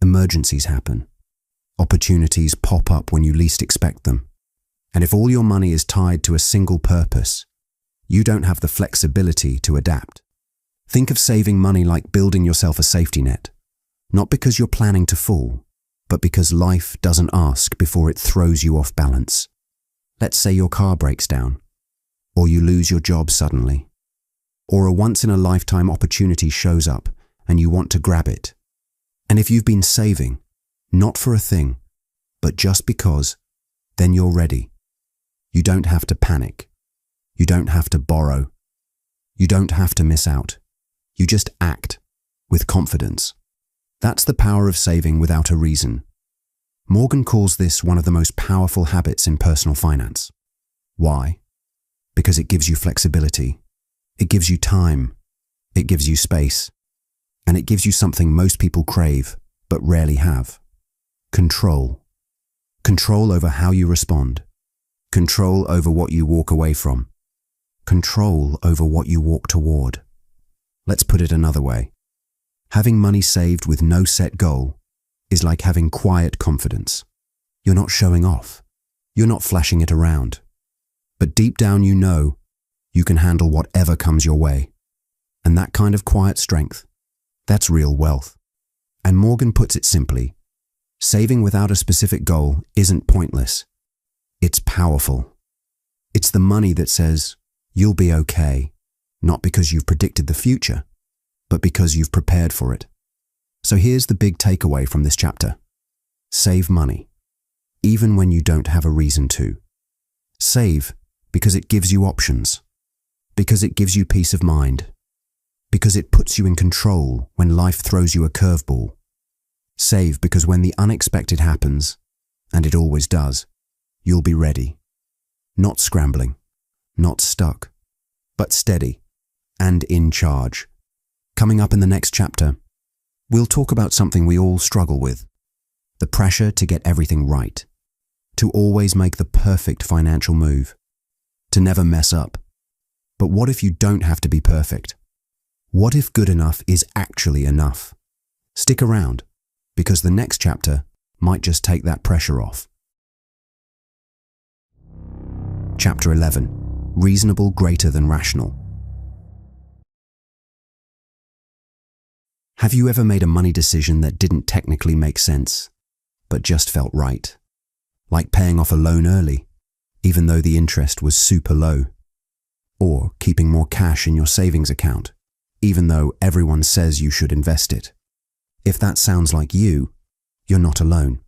Emergencies happen. Opportunities pop up when you least expect them. And if all your money is tied to a single purpose, you don't have the flexibility to adapt. Think of saving money like building yourself a safety net, not because you're planning to fall, but because life doesn't ask before it throws you off balance. Let's say your car breaks down, or you lose your job suddenly, or a once-in-a-lifetime opportunity shows up and you want to grab it. And if you've been saving, not for a thing, but just because, then you're ready. You don't have to panic. You don't have to borrow. You don't have to miss out. You just act with confidence. That's the power of saving without a reason. Morgan calls this one of the most powerful habits in personal finance. Why? Because it gives you flexibility. It gives you time. It gives you space. And it gives you something most people crave, but rarely have. Control. Control over how you respond. Control over what you walk away from. Control over what you walk toward. Let's put it another way. Having money saved with no set goal is like having quiet confidence. You're not showing off. You're not flashing it around. But deep down you know you can handle whatever comes your way. And that kind of quiet strength, that's real wealth. And Morgan puts it simply, saving without a specific goal isn't pointless. It's powerful. It's the money that says, you'll be okay, not because you've predicted the future, but because you've prepared for it. So here's the big takeaway from this chapter. Save money, even when you don't have a reason to. Save because it gives you options, because it gives you peace of mind, because it puts you in control when life throws you a curveball. Save because when the unexpected happens, and it always does, you'll be ready. Not scrambling, not stuck, but steady and in charge. Coming up in the next chapter, we'll talk about something we all struggle with: the pressure to get everything right, to always make the perfect financial move, to never mess up. But what if you don't have to be perfect? What if good enough is actually enough? Stick around, because the next chapter might just take that pressure off. Chapter 11. Reasonable greater than rational. Have you ever made a money decision that didn't technically make sense, but just felt right? Like paying off a loan early, even though the interest was super low. Or keeping more cash in your savings account, even though everyone says you should invest it. If that sounds like you, you're not alone.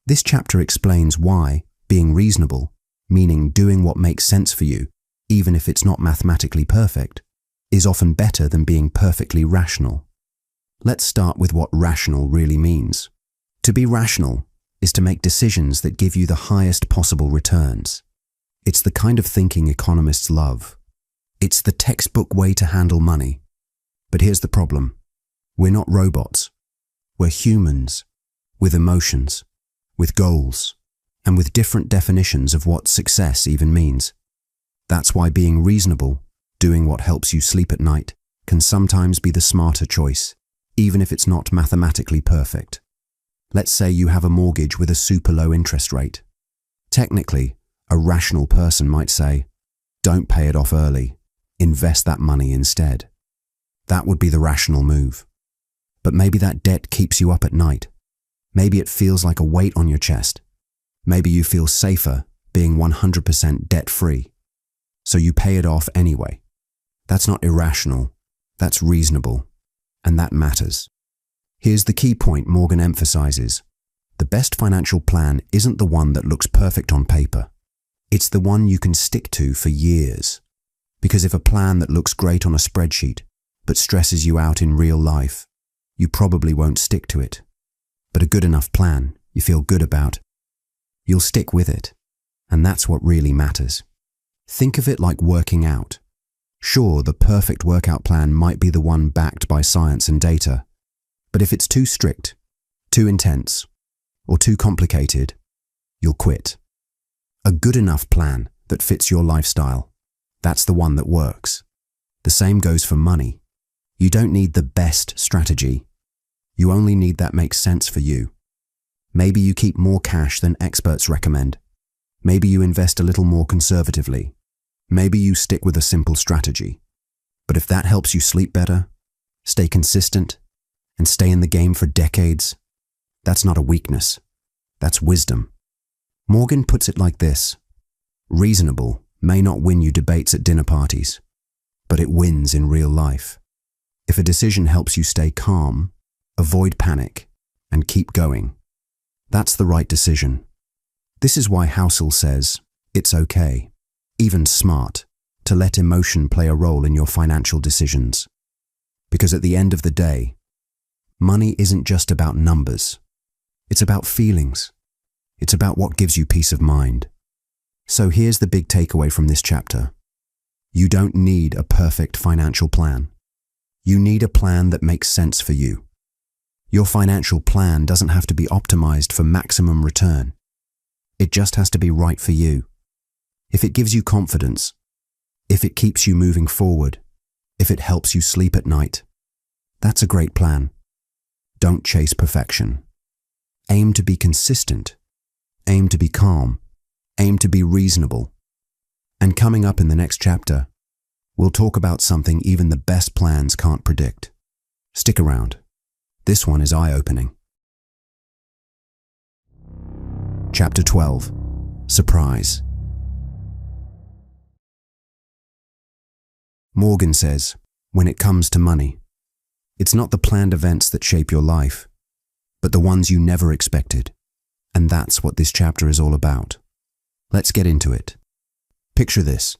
This chapter explains why being reasonable, meaning doing what makes sense for you, even if it's not mathematically perfect, is often better than being perfectly rational. Let's start with what rational really means. To be rational is to make decisions that give you the highest possible returns. It's the kind of thinking economists love. It's the textbook way to handle money. But here's the problem. We're not robots. We're humans, with emotions, with goals, and with different definitions of what success even means. That's why being reasonable Doing what helps you sleep at night can sometimes be the smarter choice, even if it's not mathematically perfect. Let's say you have a mortgage with a super low interest rate. Technically, a rational person might say, don't pay it off early, invest that money instead. That would be the rational move. But maybe that debt keeps you up at night. Maybe it feels like a weight on your chest. Maybe you feel safer being 100% debt-free. So you pay it off anyway. That's not irrational, that's reasonable, and that matters. Here's the key point Morgan emphasizes. The best financial plan isn't the one that looks perfect on paper. It's the one you can stick to for years. Because if a plan that looks great on a spreadsheet, but stresses you out in real life, you probably won't stick to it. But a good enough plan you feel good about, you'll stick with it. And that's what really matters. Think of it like working out. Sure, the perfect workout plan might be the one backed by science and data, but if it's too strict, too intense, or too complicated, you'll quit. A good enough plan that fits your lifestyle, that's the one that works. The same goes for money. You don't need the best strategy. You only need that makes sense for you. Maybe you keep more cash than experts recommend. Maybe you invest a little more conservatively. Maybe you stick with a simple strategy. But if that helps you sleep better, stay consistent, and stay in the game for decades, that's not a weakness. That's wisdom. Morgan puts it like this: reasonable may not win you debates at dinner parties, but it wins in real life. If a decision helps you stay calm, avoid panic, and keep going, that's the right decision. This is why Housel says it's okay, even smart, to let emotion play a role in your financial decisions. Because at the end of the day, money isn't just about numbers. It's about feelings. It's about what gives you peace of mind. So here's the big takeaway from this chapter. You don't need a perfect financial plan. You need a plan that makes sense for you. Your financial plan doesn't have to be optimized for maximum return. It just has to be right for you. If it gives you confidence, if it keeps you moving forward, if it helps you sleep at night, that's a great plan. Don't chase perfection. Aim to be consistent. Aim to be calm. Aim to be reasonable. And coming up in the next chapter, we'll talk about something even the best plans can't predict. Stick around. This one is eye-opening. Chapter 12. Surprise. Morgan says, when it comes to money, it's not the planned events that shape your life, but the ones you never expected. And that's what this chapter is all about. Let's get into it. Picture this.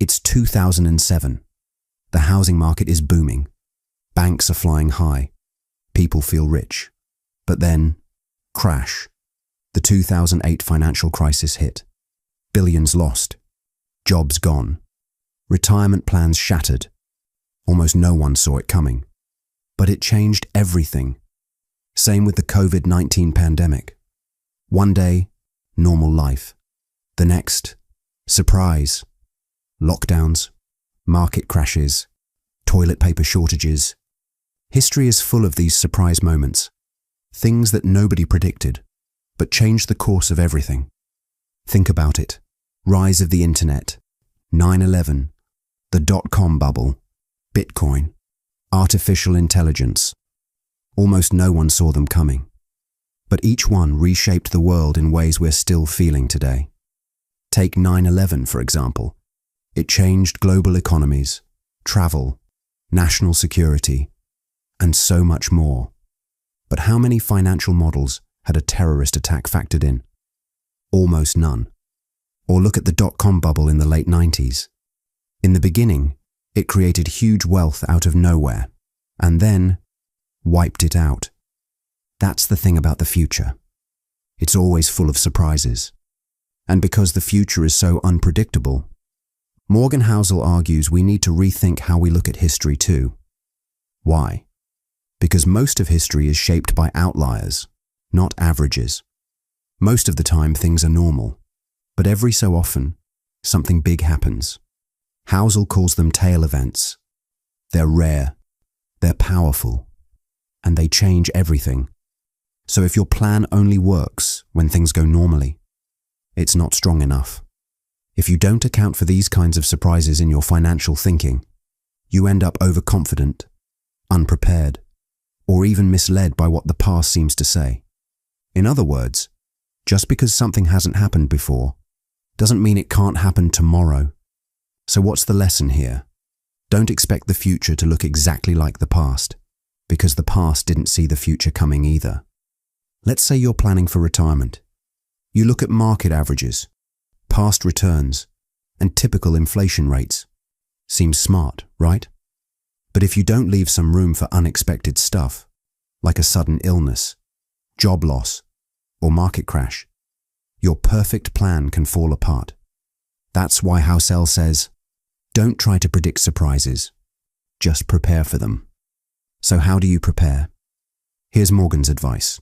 It's 2007. The housing market is booming. Banks are flying high. People feel rich. But then, crash. The 2008 financial crisis hit. Billions lost. Jobs gone. Retirement plans shattered. Almost no one saw it coming. But it changed everything. Same with the COVID-19 pandemic. One day, normal life. The next, surprise. Lockdowns, market crashes, toilet paper shortages. History is full of these surprise moments. Things that nobody predicted, but changed the course of everything. Think about it. Rise of the internet, 9/11, the dot-com bubble, Bitcoin, artificial intelligence. Almost no one saw them coming. But each one reshaped the world in ways we're still feeling today. Take 9/11, for example. It changed global economies, travel, national security, and so much more. But how many financial models had a terrorist attack factored in? Almost none. Or look at the dot-com bubble in the late 90s. In the beginning, it created huge wealth out of nowhere, and then wiped it out. That's the thing about the future. It's always full of surprises. And because the future is so unpredictable, Morgan Housel argues we need to rethink how we look at history too. Why? Because most of history is shaped by outliers, not averages. Most of the time things are normal, but every so often, something big happens. Housel calls them tail events. They're rare, they're powerful, and they change everything. So if your plan only works when things go normally, it's not strong enough. If you don't account for these kinds of surprises in your financial thinking, you end up overconfident, unprepared, or even misled by what the past seems to say. In other words, just because something hasn't happened before doesn't mean it can't happen tomorrow. So what's the lesson here? Don't expect the future to look exactly like the past, because the past didn't see the future coming either. Let's say you're planning for retirement. You look at market averages, past returns, and typical inflation rates. Seems smart, right? But if you don't leave some room for unexpected stuff, like a sudden illness, job loss, or market crash, your perfect plan can fall apart. That's why Housel says, don't try to predict surprises, just prepare for them. So how do you prepare? Here's Morgan's advice.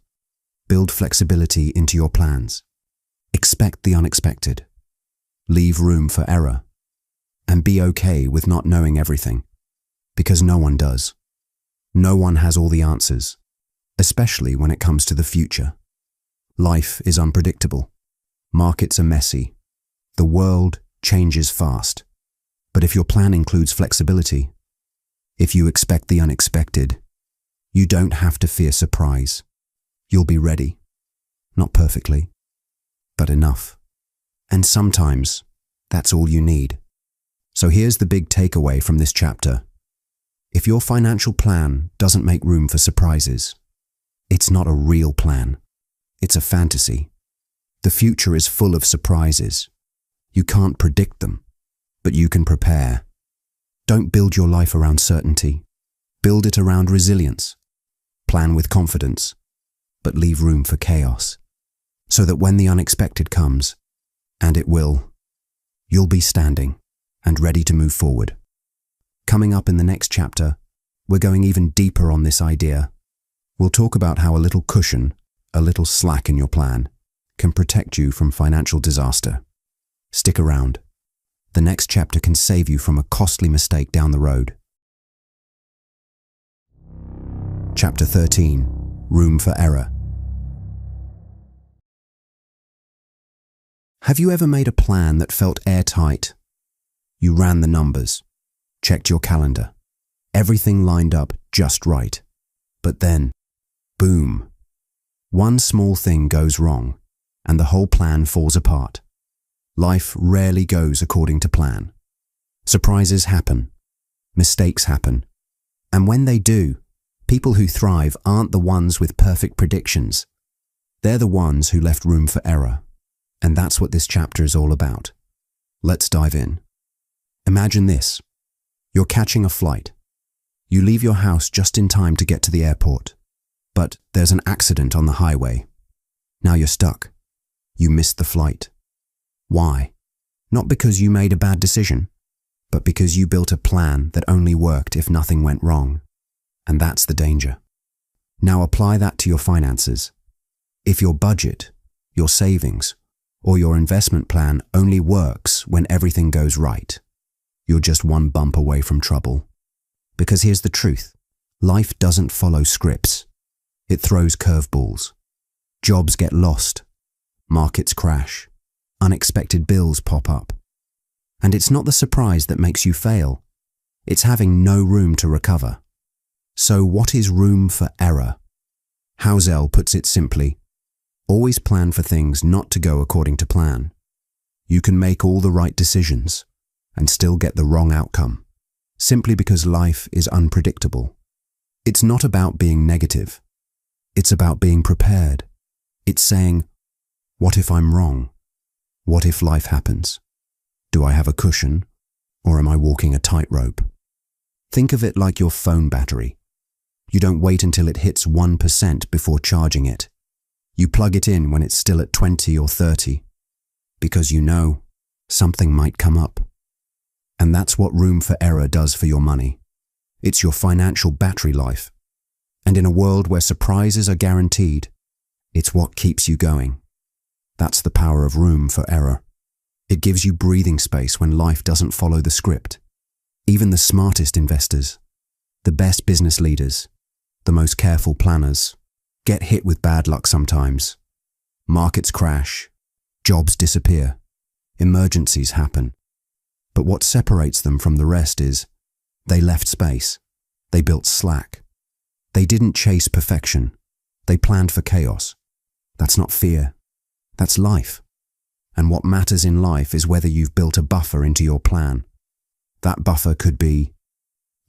Build flexibility into your plans. Expect the unexpected. Leave room for error. And be okay with not knowing everything, because no one does. No one has all the answers, especially when it comes to the future. Life is unpredictable. Markets are messy. The world changes fast. But if your plan includes flexibility, if you expect the unexpected, you don't have to fear surprise. You'll be ready. Not perfectly, but enough. And sometimes that's all you need. So here's the big takeaway from this chapter. If your financial plan doesn't make room for surprises, it's not a real plan. It's a fantasy. The future is full of surprises. You can't predict them, but you can prepare. Don't build your life around certainty. Build it around resilience. Plan with confidence, but leave room for chaos, so that when the unexpected comes, and it will, you'll be standing and ready to move forward. Coming up in the next chapter, we're going even deeper on this idea. We'll talk about how a little cushion, a little slack in your plan, can protect you from financial disaster. Stick around. The next chapter can save you from a costly mistake down the road. Chapter 13. Room for Error. Have you ever made a plan that felt airtight? You ran the numbers, checked your calendar. Everything lined up just right. But then, boom. One small thing goes wrong, and the whole plan falls apart. Life rarely goes according to plan. Surprises happen, mistakes happen, and when they do, people who thrive aren't the ones with perfect predictions. They're the ones who left room for error, and that's what this chapter is all about. Let's dive in. Imagine this. You're catching a flight. You leave your house just in time to get to the airport, but there's an accident on the highway. Now you're stuck. You missed the flight. Why? Not because you made a bad decision, but because you built a plan that only worked if nothing went wrong. And that's the danger. Now apply that to your finances. If your budget, your savings, or your investment plan only works when everything goes right, you're just one bump away from trouble. Because here's the truth. Life doesn't follow scripts. It throws curveballs. Jobs get lost. Markets crash. Unexpected bills pop up. And it's not the surprise that makes you fail. It's having no room to recover. So what is room for error? Housel puts it simply, always plan for things not to go according to plan. You can make all the right decisions and still get the wrong outcome, simply because life is unpredictable. It's not about being negative. It's about being prepared. It's saying, what if I'm wrong? What if life happens? Do I have a cushion, or am I walking a tightrope? Think of it like your phone battery. You don't wait until it hits 1% before charging it. You plug it in when it's still at 20 or 30, because you know something might come up. And that's what room for error does for your money. It's your financial battery life. And in a world where surprises are guaranteed, it's what keeps you going. That's the power of room for error. It gives you breathing space when life doesn't follow the script. Even the smartest investors, the best business leaders, the most careful planners, get hit with bad luck sometimes. Markets crash, jobs disappear, emergencies happen. But what separates them from the rest is they left space, they built slack. They didn't chase perfection, they planned for chaos. That's not fear, that's life. And what matters in life is whether you've built a buffer into your plan. That buffer could be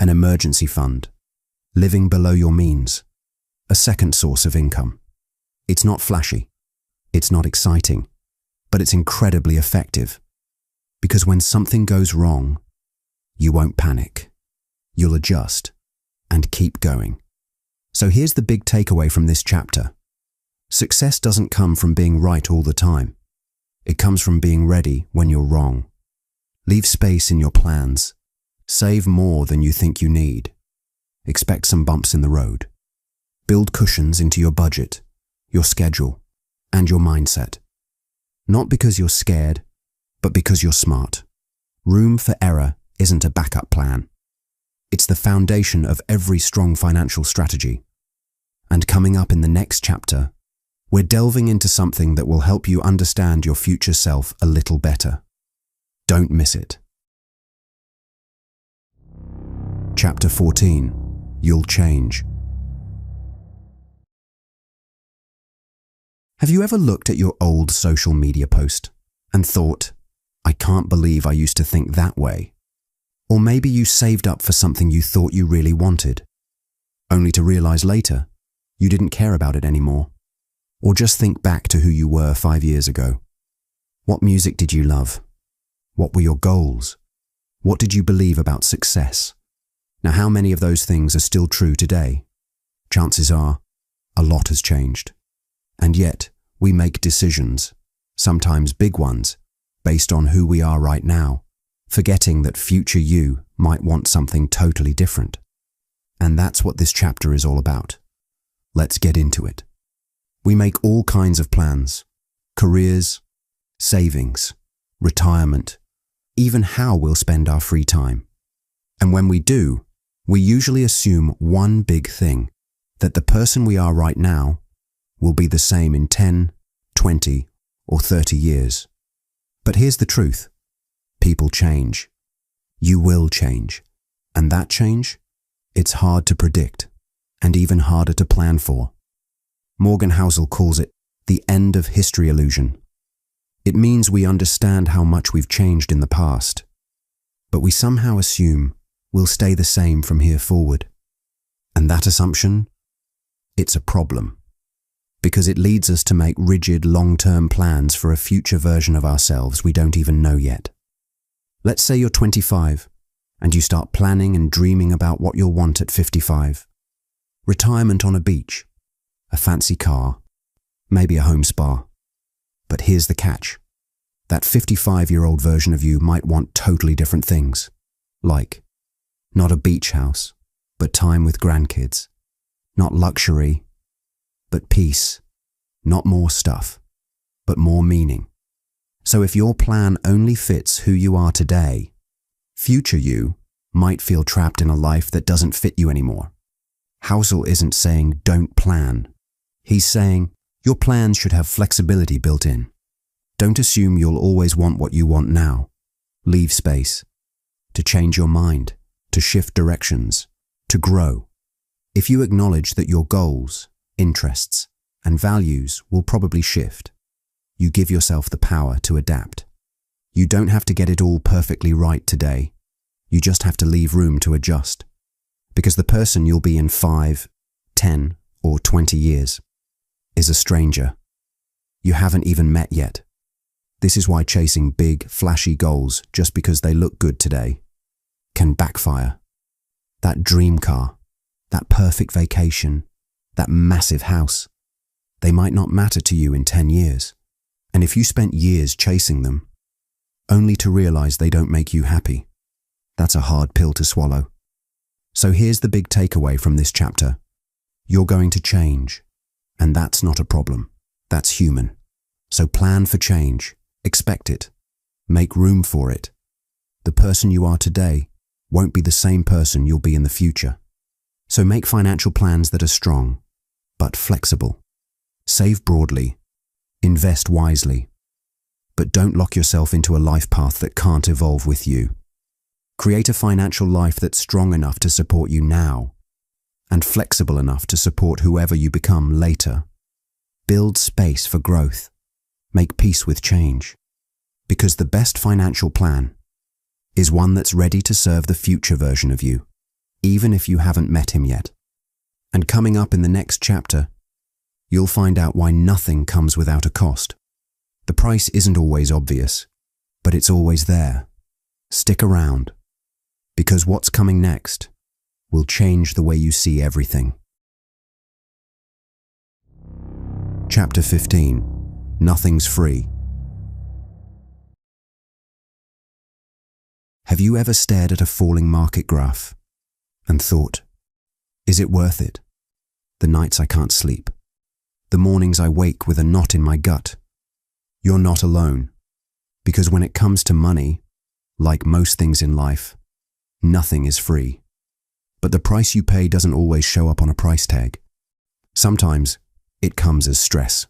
an emergency fund, living below your means, a second source of income. It's not flashy, it's not exciting, but it's incredibly effective. Because when something goes wrong, you won't panic. You'll adjust and keep going. So here's the big takeaway from this chapter. Success doesn't come from being right all the time. It comes from being ready when you're wrong. Leave space in your plans. Save more than you think you need. Expect some bumps in the road. Build cushions into your budget, your schedule, and your mindset. Not because you're scared, but because you're smart. Room for error isn't a backup plan. It's the foundation of every strong financial strategy. And coming up in the next chapter, we're delving into something that will help you understand your future self a little better. Don't miss it. Chapter 14. You'll change. Have you ever looked at your old social media post and thought, I can't believe I used to think that way? Or maybe you saved up for something you thought you really wanted, only to realize later you didn't care about it anymore. Or just think back to who you were 5 years ago. What music did you love? What were your goals? What did you believe about success? Now, how many of those things are still true today? Chances are, a lot has changed. And yet, we make decisions, sometimes big ones, based on who we are right now, forgetting that future you might want something totally different. And that's what this chapter is all about. Let's get into it. We make all kinds of plans, careers, savings, retirement, even how we'll spend our free time. And when we do, we usually assume one big thing, that the person we are right now will be the same in 10, 20, or 30 years. But here's the truth. People change. You will change. And that change, it's hard to predict, and even harder to plan for. Morgan Housel calls it the end of history illusion. It means we understand how much we've changed in the past, but we somehow assume we'll stay the same from here forward. And that assumption, it's a problem, because it leads us to make rigid long-term plans for a future version of ourselves we don't even know yet. Let's say you're 25, and you start planning and dreaming about what you'll want at 55. Retirement on a beach, a fancy car, maybe a home spa. But here's the catch. That 55-year-old version of you might want totally different things. Like, not a beach house, but time with grandkids. Not luxury, but peace. Not more stuff, but more meaning. So if your plan only fits who you are today, future you might feel trapped in a life that doesn't fit you anymore. Housel isn't saying don't plan. He's saying your plans should have flexibility built in. Don't assume you'll always want what you want now. Leave space to change your mind, to shift directions, to grow. If you acknowledge that your goals, interests, and values will probably shift, you give yourself the power to adapt. You don't have to get it all perfectly right today. You just have to leave room to adjust. Because the person you'll be in 5, 10, or 20 years is a stranger you haven't even met yet. This is why chasing big, flashy goals just because they look good today can backfire. That dream car, that perfect vacation, that massive house, they might not matter to you in 10 years. And if you spent years chasing them, only to realize they don't make you happy, that's a hard pill to swallow. So here's the big takeaway from this chapter. You're going to change, and that's not a problem. That's human. So plan for change, expect it, Make room for it. The person you are today won't be the same person you'll be in the future. So make financial plans that are strong, but flexible. Save broadly. Invest wisely. But don't lock yourself into a life path that can't evolve with you. Create a financial life that's strong enough to support you now, and flexible enough to support whoever you become later. Build space for growth. Make peace with change. Because the best financial plan is one that's ready to serve the future version of you, even if you haven't met him yet. And coming up in the next chapter, you'll find out why nothing comes without a cost. The price isn't always obvious, but it's always there. Stick around, because what's coming next will change the way you see everything. Chapter 15. Nothing's free. Have you ever stared at a falling market graph and thought, is it worth it? The nights I can't sleep. The mornings I wake with a knot in my gut. You're not alone, because when it comes to money, like most things in life, nothing is free. But the price you pay doesn't always show up on a price tag. Sometimes it comes as stress.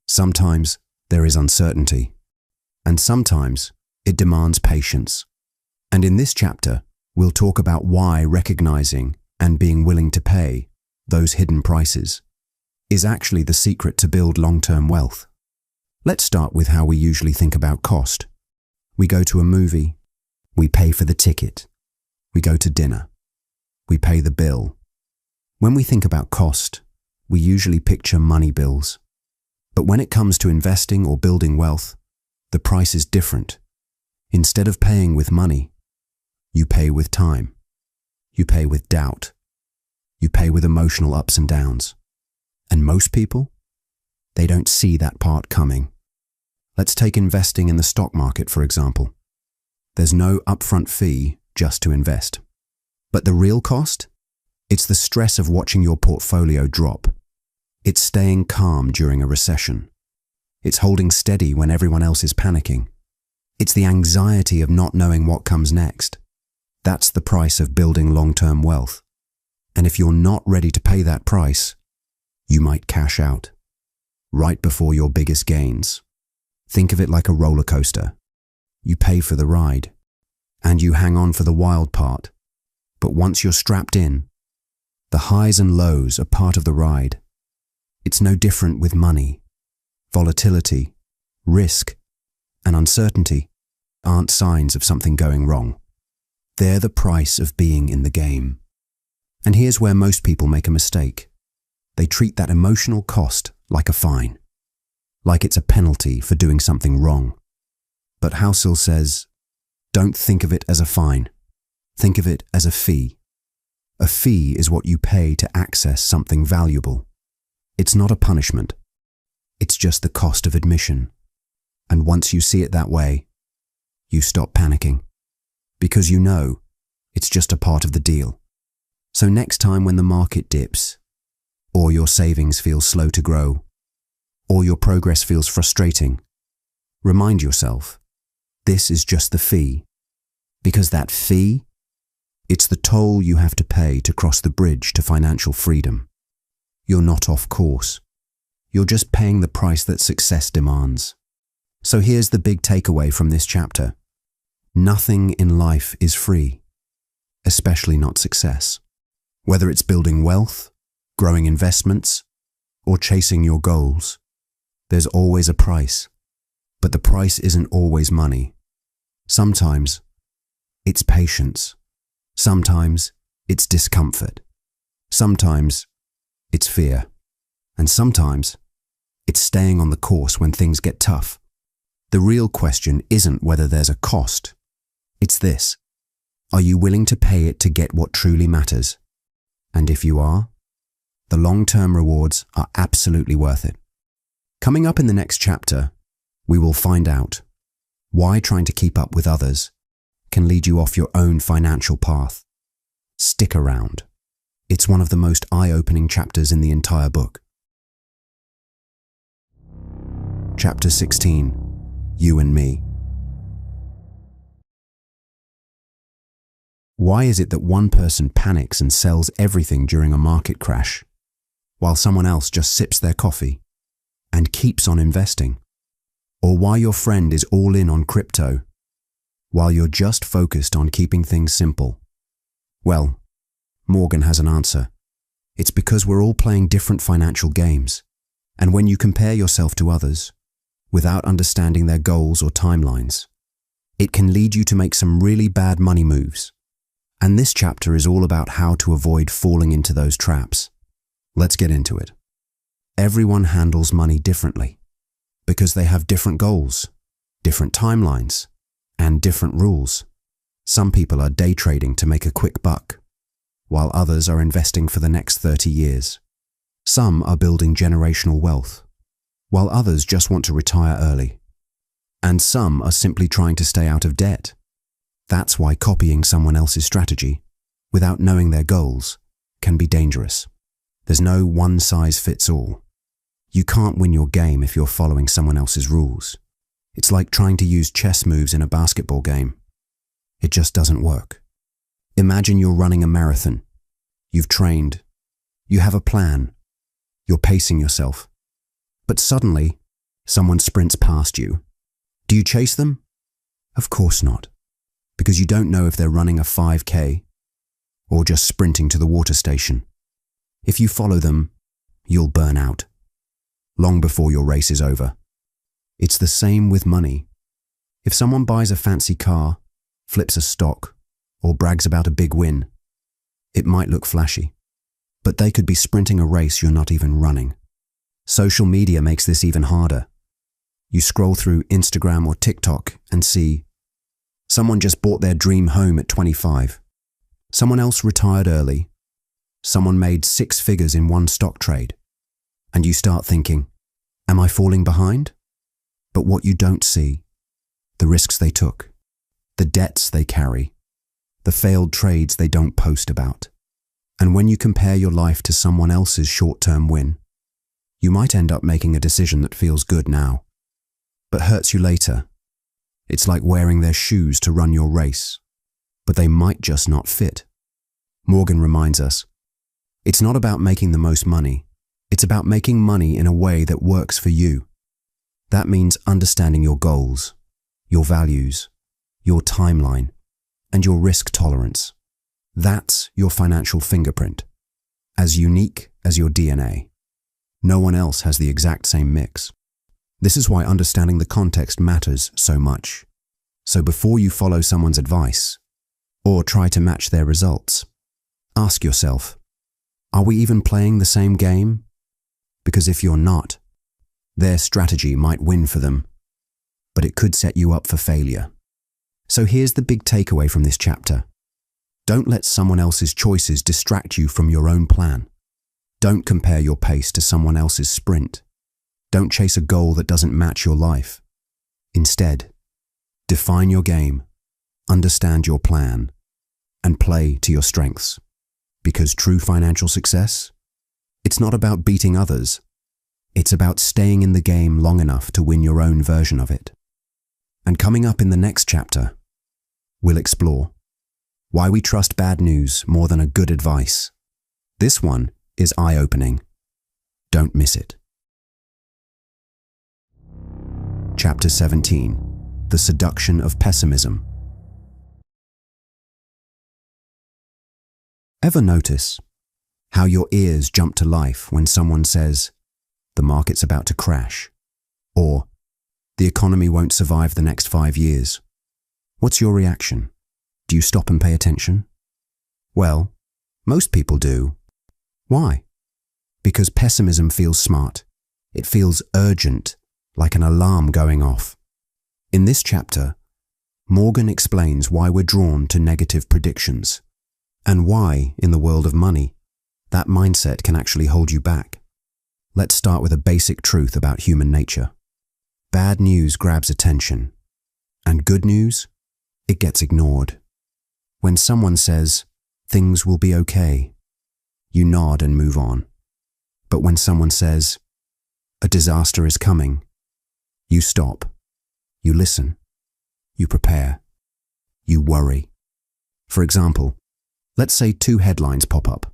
Sometimes there is uncertainty. And sometimes it demands patience. And in this chapter, we'll talk about why recognizing and being willing to pay those hidden prices is actually the secret to build long-term wealth. Let's start with how we usually think about cost. We go to a movie, we pay for the ticket. We go to dinner, we pay the bill. When we think about cost, we usually picture money bills. But when it comes to investing or building wealth, the price is different. Instead of paying with money, you pay with time. You pay with doubt. You pay with emotional ups and downs. And most people, they don't see that part coming. Let's take investing in the stock market, for example. There's no upfront fee just to invest. But the real cost? It's the stress of watching your portfolio drop. It's staying calm during a recession. It's holding steady when everyone else is panicking. It's the anxiety of not knowing what comes next. That's the price of building long-term wealth. And if you're not ready to pay that price, you might cash out right before your biggest gains. Think of it like a roller coaster. You pay for the ride, and you hang on for the wild part. But once you're strapped in, the highs and lows are part of the ride. It's no different with money. Volatility, risk, and uncertainty aren't signs of something going wrong. They're the price of being in the game. And here's where most people make a mistake. They treat that emotional cost like a fine, like it's a penalty for doing something wrong. But Housel says, don't think of it as a fine. Think of it as a fee. A fee is what you pay to access something valuable. It's not a punishment. It's just the cost of admission. And once you see it that way, you stop panicking. Because you know it's just a part of the deal. So next time when the market dips, or your savings feel slow to grow, or your progress feels frustrating, remind yourself, this is just the fee. Because that fee, it's the toll you have to pay to cross the bridge to financial freedom. You're not off course. You're just paying the price that success demands. So here's the big takeaway from this chapter. Nothing in life is free, especially not success. Whether it's building wealth, growing investments, or chasing your goals, there's always a price. But the price isn't always money. Sometimes it's patience. Sometimes it's discomfort. Sometimes it's fear. And sometimes it's staying on the course when things get tough. The real question isn't whether there's a cost. It's this: are you willing to pay it to get what truly matters? And if you are, the long-term rewards are absolutely worth it. Coming up in the next chapter, we will find out why trying to keep up with others can lead you off your own financial path. Stick around. It's one of the most eye-opening chapters in the entire book. Chapter 16. You and Me. Why is it that one person panics and sells everything during a market crash, while someone else just sips their coffee and keeps on investing? Or why your friend is all in on crypto, while you're just focused on keeping things simple? Well, Morgan has an answer. It's because we're all playing different financial games, and when you compare yourself to others, without understanding their goals or timelines, it can lead you to make some really bad money moves. And this chapter is all about how to avoid falling into those traps. Let's get into it. Everyone handles money differently because they have different goals, different timelines, and different rules. Some people are day trading to make a quick buck, while others are investing for the next 30 years. Some are building generational wealth, while others just want to retire early. And some are simply trying to stay out of debt. That's why copying someone else's strategy, without knowing their goals, can be dangerous. There's no one-size-fits-all. You can't win your game if you're following someone else's rules. It's like trying to use chess moves in a basketball game. It just doesn't work. Imagine you're running a marathon. You've trained. You have a plan. You're pacing yourself. But suddenly, someone sprints past you. Do you chase them? Of course not, because you don't know if they're running a 5K or just sprinting to the water station. If you follow them, you'll burn out long before your race is over. It's the same with money. If someone buys a fancy car, flips a stock, or brags about a big win, it might look flashy, but they could be sprinting a race you're not even running. Social media makes this even harder. You scroll through Instagram or TikTok and see someone just bought their dream home at 25. Someone else retired early. Someone made 6 figures in one stock trade. And you start thinking, am I falling behind? But what you don't see, the risks they took, the debts they carry, the failed trades they don't post about. And when you compare your life to someone else's short-term win, you might end up making a decision that feels good now, but hurts you later. It's like wearing their shoes to run your race, but they might just not fit. Morgan reminds us, it's not about making the most money, it's about making money in a way that works for you. That means understanding your goals, your values, your timeline, and your risk tolerance. That's your financial fingerprint, as unique as your DNA. No one else has the exact same mix. This is why understanding the context matters so much. So before you follow someone's advice, or try to match their results, ask yourself, are we even playing the same game? Because if you're not, their strategy might win for them, but it could set you up for failure. So here's the big takeaway from this chapter. Don't let someone else's choices distract you from your own plan. Don't compare your pace to someone else's sprint. Don't chase a goal that doesn't match your life. Instead, define your game, understand your plan, and play to your strengths. Because true financial success, it's not about beating others. It's about staying in the game long enough to win your own version of it. And coming up in the next chapter, we'll explore why we trust bad news more than a good advice. This one is eye-opening. Don't miss it. Chapter 17. The Seduction of Pessimism. Ever notice how your ears jump to life when someone says, the market's about to crash, or the economy won't survive the next 5 years? What's your reaction? Do you stop and pay attention? Well, most people do. Why? Because pessimism feels smart. It feels urgent, like an alarm going off. In this chapter, Morgan explains why we're drawn to negative predictions, and why, in the world of money, that mindset can actually hold you back. Let's start with a basic truth about human nature. Bad news grabs attention, and good news, it gets ignored. When someone says, things will be okay, you nod and move on. But when someone says, a disaster is coming, you stop, you listen, you prepare, you worry. For example, let's say two headlines pop up.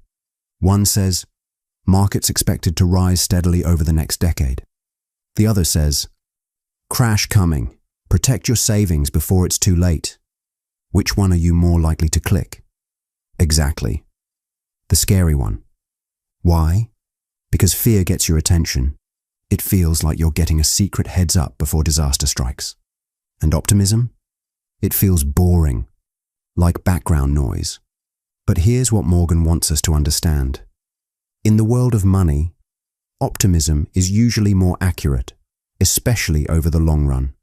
One says, "Markets expected to rise steadily over the next decade." The other says, "Crash coming. Protect your savings before it's too late." Which one are you more likely to click? Exactly. The scary one. Why? Because fear gets your attention. It feels like you're getting a secret heads up before disaster strikes. And optimism? It feels boring, like background noise. But here's what Morgan wants us to understand. In the world of money, optimism is usually more accurate, especially over the long run.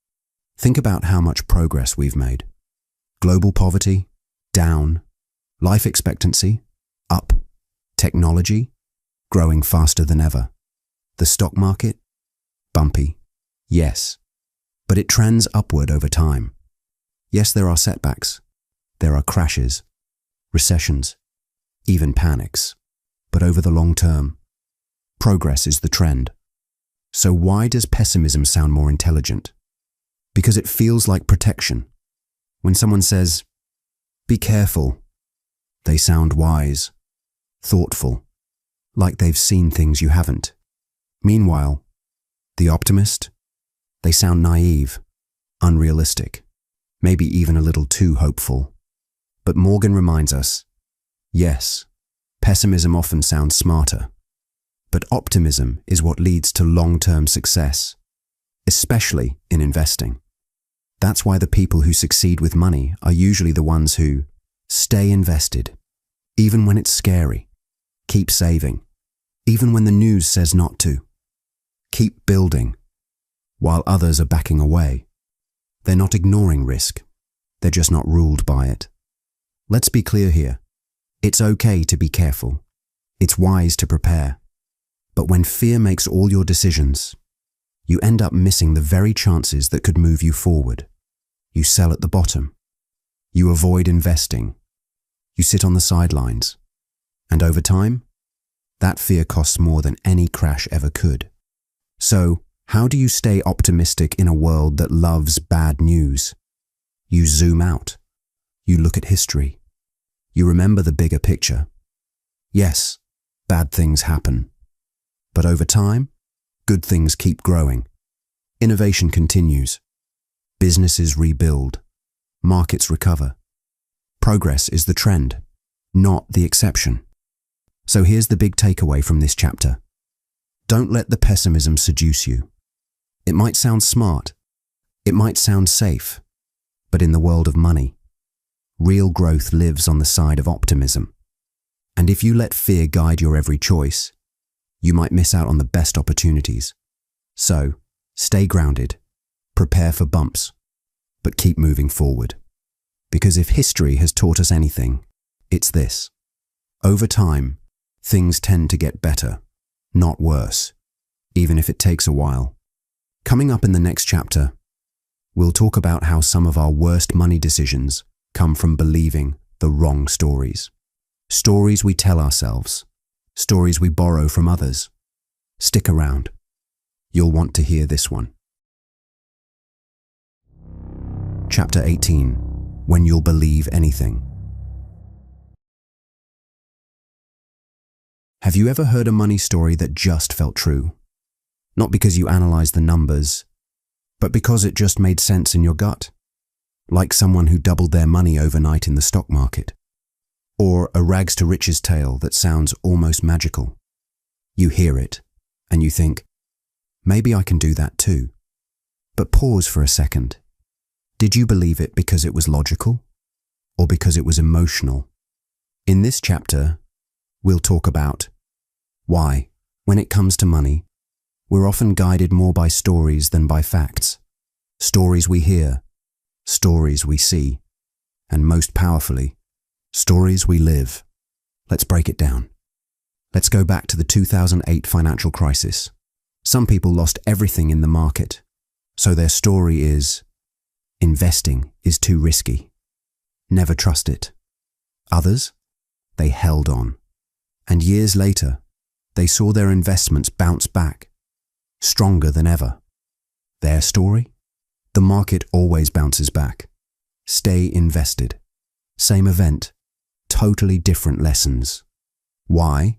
Think about how much progress we've made. Global poverty, down. Life expectancy, up. Technology, growing faster than ever. The stock market, bumpy. Yes, but it trends upward over time. Yes, there are setbacks. There are crashes, recessions, even panics. But over the long term, progress is the trend. So why does pessimism sound more intelligent? Because it feels like protection. When someone says, "Be careful," they sound wise, thoughtful, like they've seen things you haven't. Meanwhile, the optimist, they sound naive, unrealistic, maybe even a little too hopeful. But Morgan reminds us, yes, pessimism often sounds smarter, but optimism is what leads to long-term success, especially in investing. That's why the people who succeed with money are usually the ones who stay invested, even when it's scary, keep saving, even when the news says not to, keep building, while others are backing away. They're not ignoring risk, they're just not ruled by it. Let's be clear here. It's okay to be careful. It's wise to prepare. But when fear makes all your decisions, you end up missing the very chances that could move you forward. You sell at the bottom. You avoid investing. You sit on the sidelines. And over time, that fear costs more than any crash ever could. So, how do you stay optimistic in a world that loves bad news? You zoom out. You look at history. You remember the bigger picture. Yes, bad things happen. But over time, good things keep growing. Innovation continues. Businesses rebuild. Markets recover. Progress is the trend, not the exception. So here's the big takeaway from this chapter. Don't let the pessimism seduce you. It might sound smart. It might sound safe. But in the world of money, real growth lives on the side of optimism. And if you let fear guide your every choice, you might miss out on the best opportunities. So, stay grounded, prepare for bumps, but keep moving forward. Because if history has taught us anything, it's this. Over time, things tend to get better, not worse, even if it takes a while. Coming up in the next chapter, we'll talk about how some of our worst money decisions come from believing the wrong stories. Stories we tell ourselves, stories we borrow from others. Stick around. You'll want to hear this one. Chapter 18. When you'll believe anything. Have you ever heard a money story that just felt true? Not because you analyzed the numbers, but because it just made sense in your gut. Like someone who doubled their money overnight in the stock market. Or a rags to riches tale that sounds almost magical. You hear it, and you think, maybe I can do that too. But pause for a second. Did you believe it because it was logical? Or because it was emotional? In this chapter, we'll talk about why, when it comes to money, we're often guided more by stories than by facts. Stories we hear, stories we see, and most powerfully, stories we live. Let's break it down. Let's go back to the 2008 financial crisis. Some people lost everything in the market, so their story is, investing is too risky. Never trust it. Others, they held on. And years later, they saw their investments bounce back, stronger than ever. Their story? The market always bounces back. Stay invested. Same event, totally different lessons. Why?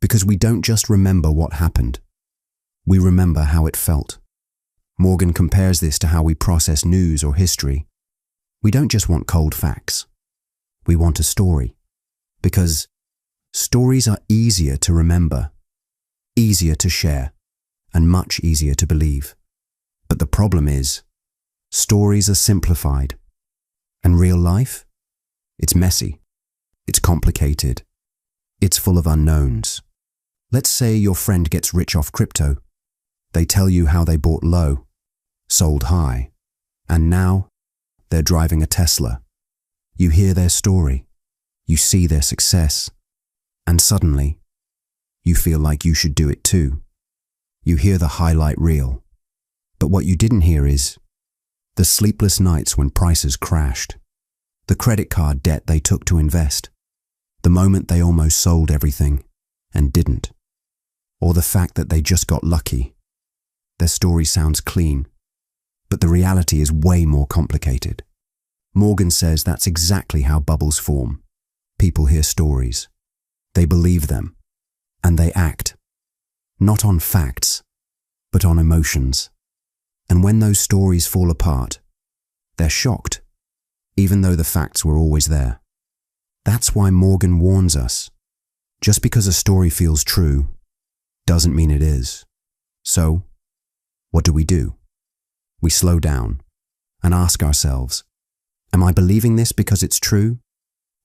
Because we don't just remember what happened. We remember how it felt. Morgan compares this to how we process news or history. We don't just want cold facts. We want a story. Because stories are easier to remember, easier to share, and much easier to believe. But the problem is, stories are simplified. And real life? It's messy. It's complicated. It's full of unknowns. Let's say your friend gets rich off crypto. They tell you how they bought low, sold high, and now they're driving a Tesla. You hear their story. You see their success. And suddenly, you feel like you should do it too. You hear the highlight reel. But what you didn't hear is the sleepless nights when prices crashed, the credit card debt they took to invest, the moment they almost sold everything and didn't, or the fact that they just got lucky. Their story sounds clean, but the reality is way more complicated. Morgan says that's exactly how bubbles form. People hear stories, they believe them, and they act, not on facts, but on emotions. And when those stories fall apart, they're shocked, even though the facts were always there. That's why Morgan warns us. Just because a story feels true doesn't mean it is. So, what do? We slow down and ask ourselves, am I believing this because it's true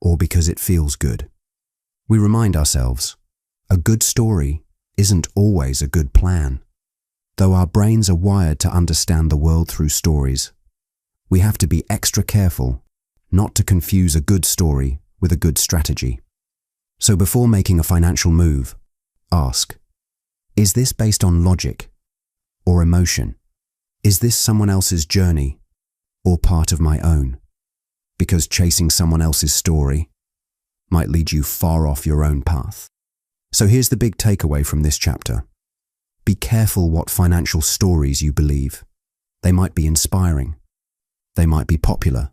or because it feels good? We remind ourselves, a good story isn't always a good plan. Though our brains are wired to understand the world through stories, we have to be extra careful not to confuse a good story with a good strategy. So before making a financial move, ask, is this based on logic or emotion? Is this someone else's journey or part of my own? Because chasing someone else's story might lead you far off your own path. So here's the big takeaway from this chapter. Be careful what financial stories you believe. They might be inspiring. They might be popular.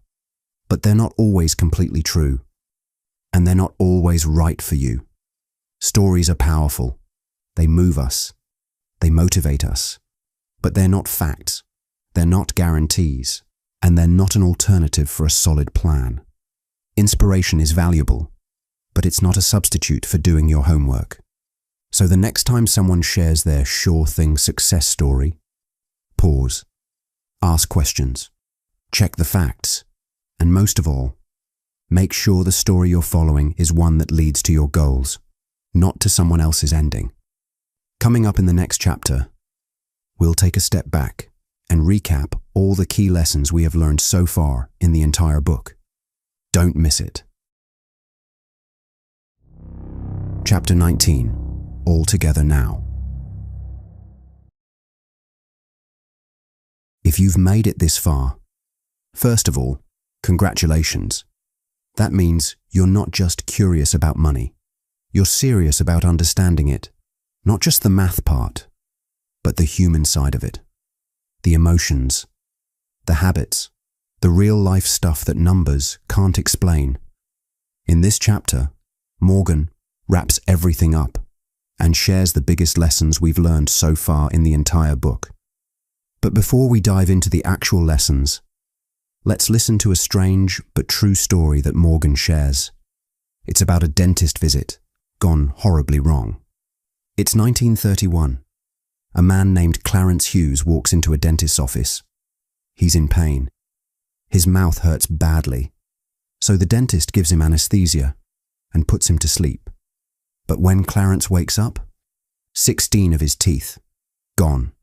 But they're not always completely true. And they're not always right for you. Stories are powerful. They move us. They motivate us. But they're not facts. They're not guarantees. And they're not an alternative for a solid plan. Inspiration is valuable, but it's not a substitute for doing your homework. So the next time someone shares their sure thing success story, pause, ask questions, check the facts, and most of all, make sure the story you're following is one that leads to your goals, not to someone else's ending. Coming up in the next chapter, we'll take a step back and recap all the key lessons we have learned so far in the entire book. Don't miss it. Chapter 19. All together now. If you've made it this far, first of all, congratulations. That means you're not just curious about money. You're serious about understanding it, not just the math part, but the human side of it. The emotions, the habits, the real-life stuff that numbers can't explain. In this chapter, Morgan wraps everything up and shares the biggest lessons we've learned so far in the entire book. But before we dive into the actual lessons, let's listen to a strange but true story that Morgan shares. It's about a dentist visit gone horribly wrong. It's 1931. A man named Clarence Hughes walks into a dentist's office. He's in pain. His mouth hurts badly, so the dentist gives him anesthesia and puts him to sleep. But when Clarence wakes up, 16 of his teeth gone.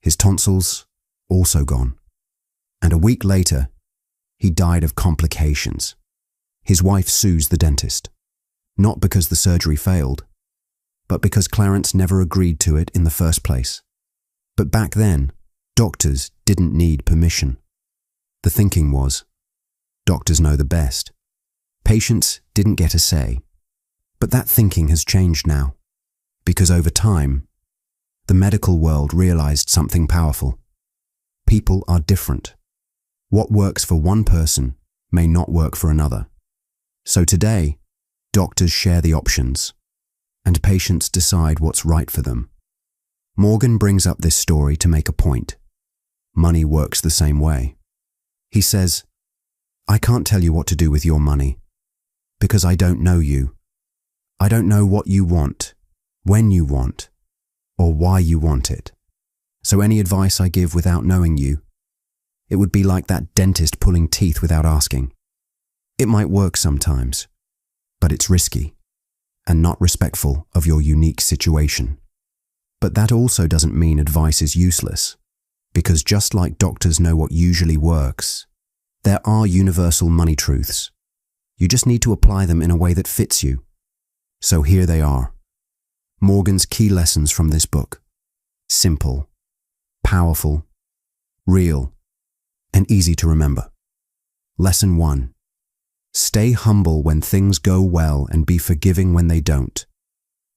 His tonsils also gone. And a week later, he died of complications. His wife sues the dentist, not because the surgery failed, but because Clarence never agreed to it in the first place. But back then, doctors didn't need permission. The thinking was, doctors know the best. Patients didn't get a say. But that thinking has changed now, because over time, the medical world realized something powerful. People are different. What works for one person may not work for another. So today, doctors share the options, and patients decide what's right for them. Morgan brings up this story to make a point. Money works the same way. He says, I can't tell you what to do with your money, because I don't know you. I don't know what you want, when you want, or why you want it. So any advice I give without knowing you, it would be like that dentist pulling teeth without asking. It might work sometimes, but it's risky and not respectful of your unique situation. But that also doesn't mean advice is useless, because just like doctors know what usually works, there are universal money truths. You just need to apply them in a way that fits you. So here they are. Morgan's key lessons from this book. Simple, powerful, real, and easy to remember. Lesson 1. Stay humble when things go well and be forgiving when they don't.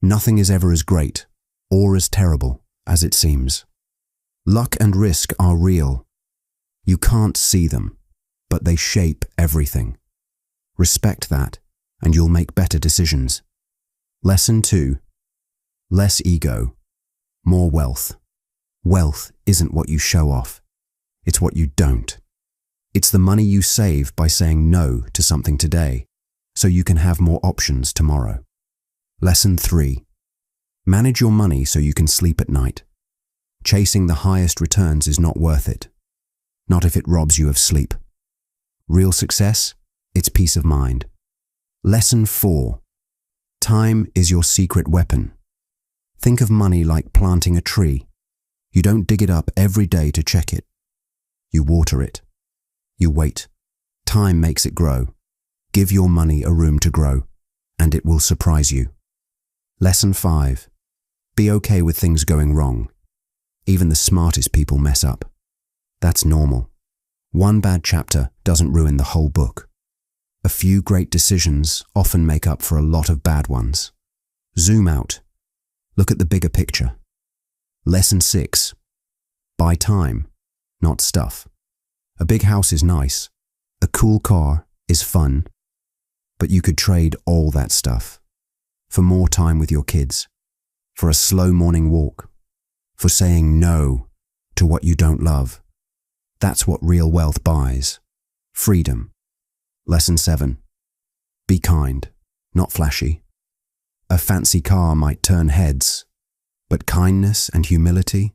Nothing is ever as great or as terrible as it seems. Luck and risk are real. You can't see them, but they shape everything. Respect that, and you'll make better decisions. Lesson 2. Less ego, more wealth. Wealth isn't what you show off. It's what you don't. It's the money you save by saying no to something today, so you can have more options tomorrow. Lesson 3. Manage your money so you can sleep at night. Chasing the highest returns is not worth it. Not if it robs you of sleep. Real success? It's peace of mind. Lesson 4. Time is your secret weapon. Think of money like planting a tree. You don't dig it up every day to check it. You water it. You wait. Time makes it grow. Give your money a room to grow, and it will surprise you. Lesson 5. Be okay with things going wrong. Even the smartest people mess up. That's normal. One bad chapter doesn't ruin the whole book. A few great decisions often make up for a lot of bad ones. Zoom out. Look at the bigger picture. Lesson 6. Buy time, not stuff. A big house is nice. A cool car is fun. But you could trade all that stuff for more time with your kids, for a slow morning walk, for saying no to what you don't love. That's what real wealth buys. Freedom. Lesson 7. Be kind, not flashy. A fancy car might turn heads, but kindness and humility,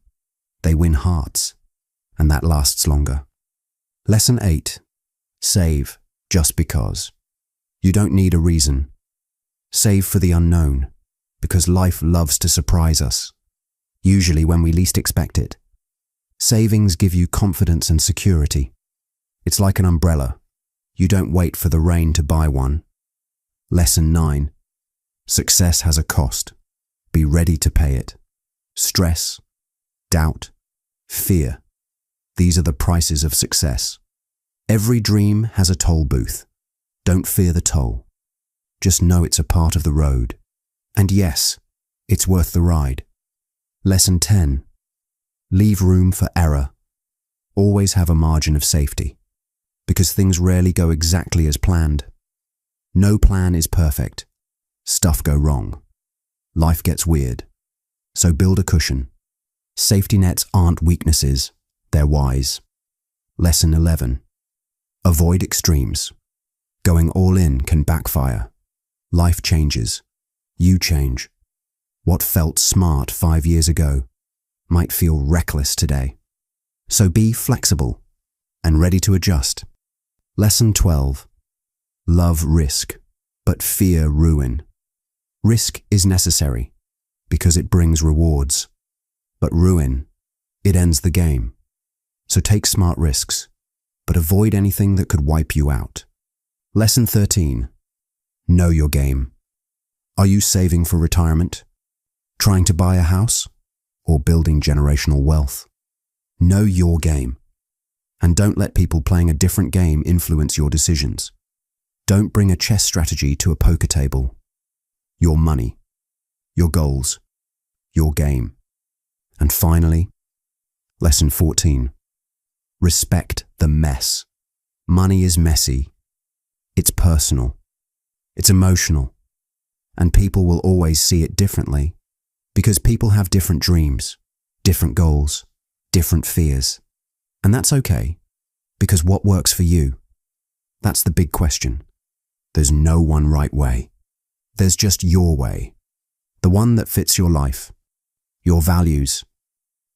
they win hearts, and that lasts longer. Lesson 8. Save just because. You don't need a reason. Save for the unknown, because life loves to surprise us, usually when we least expect it. Savings give you confidence and security. It's like an umbrella. You don't wait for the rain to buy one. Lesson 9. Success has a cost. Be ready to pay it. Stress, doubt, fear. These are the prices of success. Every dream has a toll booth. Don't fear the toll. Just know it's a part of the road. And yes, it's worth the ride. Lesson 10. Leave room for error. Always have a margin of safety, because things rarely go exactly as planned. No plan is perfect. Stuff go wrong. Life gets weird. So build a cushion. Safety nets aren't weaknesses, they're wise. Lesson 11. Avoid extremes. Going all in can backfire. Life changes. You change. What felt smart 5 years ago might feel reckless today. So be flexible and ready to adjust. Lesson 12. Love risk, but fear ruin. Risk is necessary because it brings rewards. But ruin, it ends the game. So take smart risks, but avoid anything that could wipe you out. Lesson 13. Know your game. Are you saving for retirement? Trying to buy a house? Or building generational wealth? Know your game. And don't let people playing a different game influence your decisions. Don't bring a chess strategy to a poker table. Your money, your goals, your game. And finally, lesson 14. Respect the mess. Money is messy. It's personal. It's emotional, and people will always see it differently because people have different dreams, different goals, different fears. And that's okay, because what works for you? That's the big question. There's no one right way. There's just your way, the one that fits your life, your values,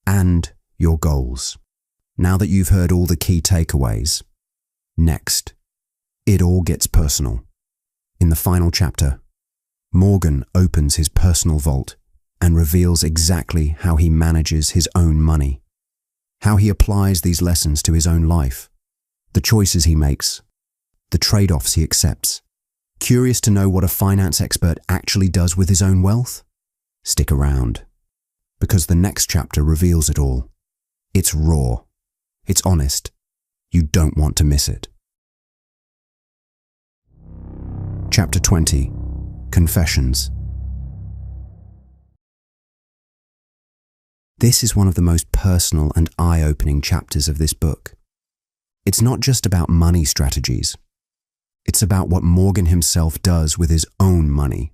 and your goals. Now that you've heard all the key takeaways, next, it all gets personal. In the final chapter, Morgan opens his personal vault and reveals exactly how he manages his own money, how he applies these lessons to his own life, the choices he makes, the trade-offs he accepts. Curious to know what a finance expert actually does with his own wealth? Stick around, because the next chapter reveals it all. It's raw. It's honest. You don't want to miss it. Chapter 20. Confessions. This is one of the most personal and eye-opening chapters of this book. It's not just about money strategies. It's about what Morgan himself does with his own money.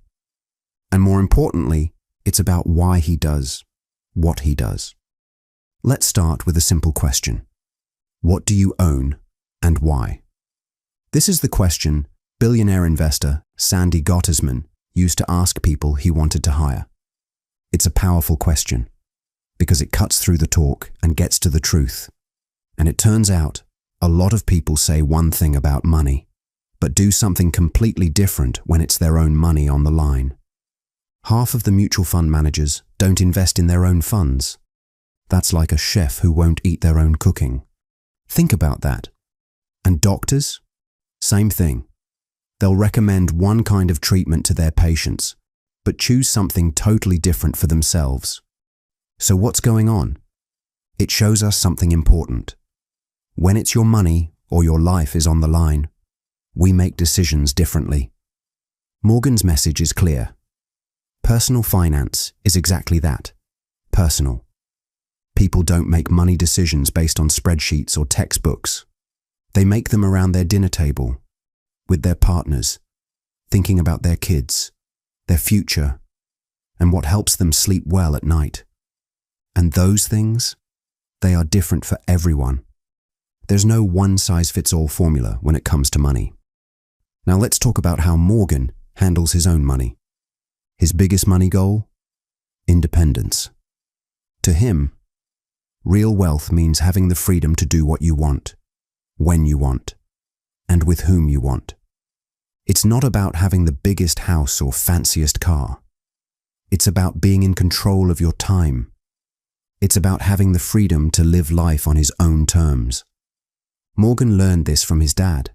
And more importantly, it's about why he does what he does. Let's start with a simple question. What do you own and why? This is the question billionaire investor Sandy Gottesman used to ask people he wanted to hire. It's a powerful question because it cuts through the talk and gets to the truth. And it turns out a lot of people say one thing about money, but do something completely different when it's their own money on the line. Half of the mutual fund managers don't invest in their own funds. That's like a chef who won't eat their own cooking. Think about that. And doctors? Same thing. They'll recommend one kind of treatment to their patients, but choose something totally different for themselves. So what's going on? It shows us something important. When it's your money or your life is on the line, we make decisions differently. Morgan's message is clear. Personal finance is exactly that, personal. People don't make money decisions based on spreadsheets or textbooks. They make them around their dinner table, with their partners, thinking about their kids, their future, and what helps them sleep well at night. And those things, they are different for everyone. There's no one-size-fits-all formula when it comes to money. Now let's talk about how Morgan handles his own money. His biggest money goal? Independence. To him, real wealth means having the freedom to do what you want, when you want, and with whom you want. It's not about having the biggest house or fanciest car. It's about being in control of your time. It's about having the freedom to live life on his own terms. Morgan learned this from his dad.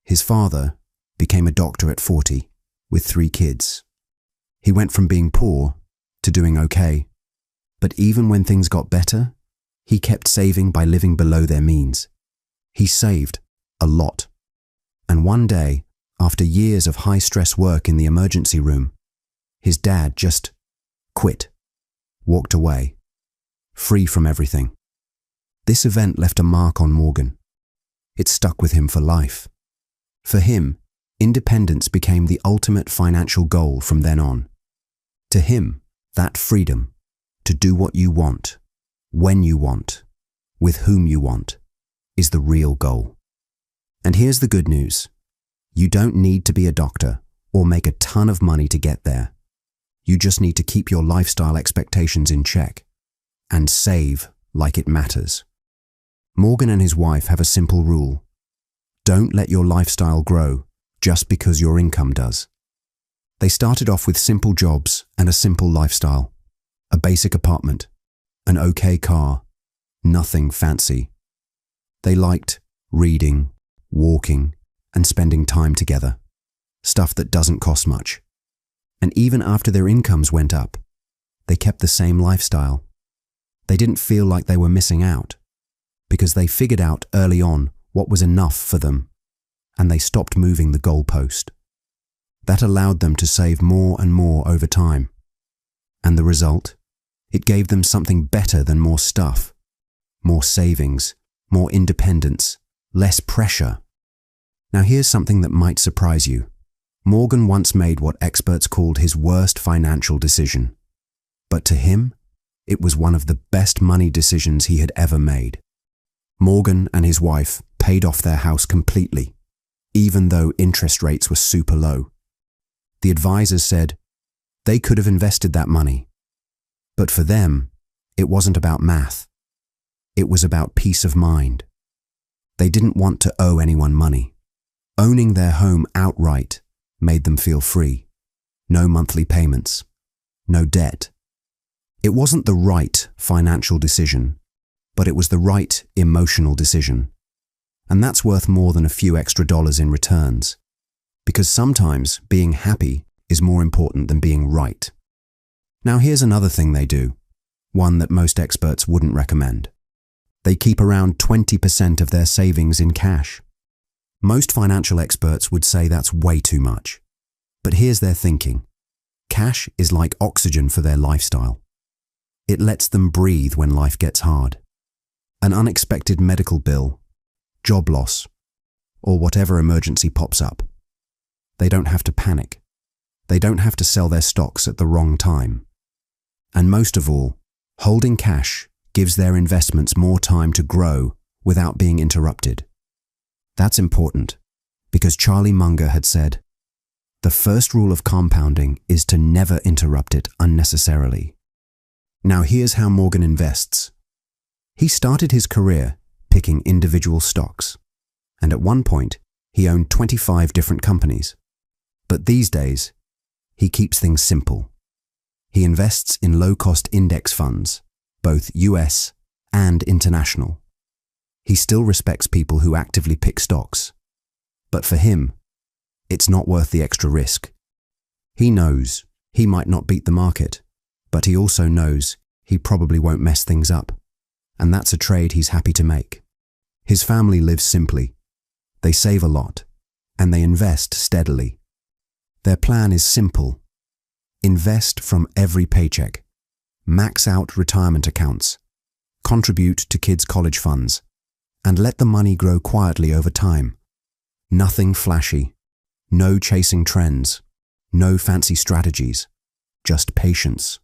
His father became a doctor at 40 with 3 kids. He went from being poor to doing okay. But even when things got better, he kept saving by living below their means. He saved a lot. And one day, after years of high-stress work in the emergency room, his dad just quit, walked away, free from everything. This event left a mark on Morgan. It stuck with him for life. For him, independence became the ultimate financial goal from then on. To him, that freedom to do what you want, when you want, with whom you want, is the real goal. And here's the good news. You don't need to be a doctor or make a ton of money to get there. You just need to keep your lifestyle expectations in check and save like it matters. Morgan and his wife have a simple rule. Don't let your lifestyle grow just because your income does. They started off with simple jobs and a simple lifestyle, a basic apartment, an okay car, nothing fancy. They liked reading, walking, and spending time together, stuff that doesn't cost much. And even after their incomes went up, they kept the same lifestyle. They didn't feel like they were missing out, because they figured out early on what was enough for them, and they stopped moving the goalpost. That allowed them to save more and more over time. And the result? It gave them something better than more stuff, more savings, more independence, less pressure. Now here's something that might surprise you. Morgan once made what experts called his worst financial decision. But to him, it was one of the best money decisions he had ever made. Morgan and his wife paid off their house completely, even though interest rates were super low. The advisors said they could have invested that money. But for them, it wasn't about math. It was about peace of mind. They didn't want to owe anyone money. Owning their home outright made them feel free. No monthly payments. No debt. It wasn't the right financial decision, but it was the right emotional decision. And that's worth more than a few extra dollars in returns. Because sometimes being happy is more important than being right. Now here's another thing they do, one that most experts wouldn't recommend. They keep around 20% of their savings in cash. Most financial experts would say that's way too much. But here's their thinking. Cash is like oxygen for their lifestyle. It lets them breathe when life gets hard. An unexpected medical bill, job loss, or whatever emergency pops up. They don't have to panic. They don't have to sell their stocks at the wrong time. And most of all, holding cash gives their investments more time to grow without being interrupted. That's important, because Charlie Munger had said, "The first rule of compounding is to never interrupt it unnecessarily." Now here's how Morgan invests. He started his career picking individual stocks, and at one point, he owned 25 different companies. But these days, he keeps things simple. He invests in low-cost index funds, both US and international. He still respects people who actively pick stocks. But for him, it's not worth the extra risk. He knows he might not beat the market, but he also knows he probably won't mess things up. And that's a trade he's happy to make. His family lives simply. They save a lot, and they invest steadily. Their plan is simple. Invest from every paycheck. Max out retirement accounts. Contribute to kids' college funds. And let the money grow quietly over time. Nothing flashy. No chasing trends. No fancy strategies. Just patience,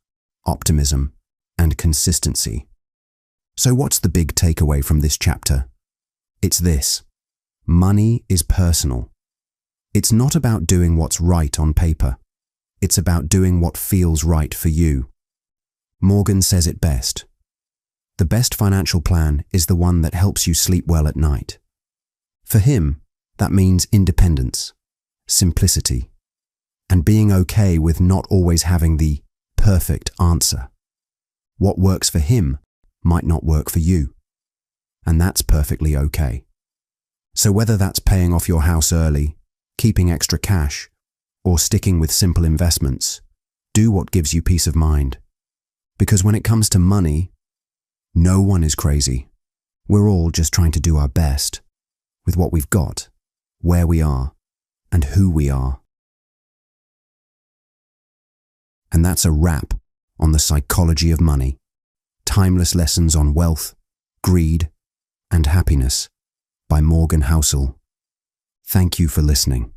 optimism, and consistency. So what's the big takeaway from this chapter? It's this. Money is personal. It's not about doing what's right on paper. It's about doing what feels right for you. Morgan says it best. The best financial plan is the one that helps you sleep well at night. For him, that means independence, simplicity, and being okay with not always having the perfect answer. What works for him might not work for you, and that's perfectly okay. So whether that's paying off your house early, keeping extra cash, or sticking with simple investments, do what gives you peace of mind. Because when it comes to money, no one is crazy. We're all just trying to do our best with what we've got, where we are, and who we are. And that's a wrap on The Psychology of Money. Timeless lessons on wealth, greed, and happiness by Morgan Housel. Thank you for listening.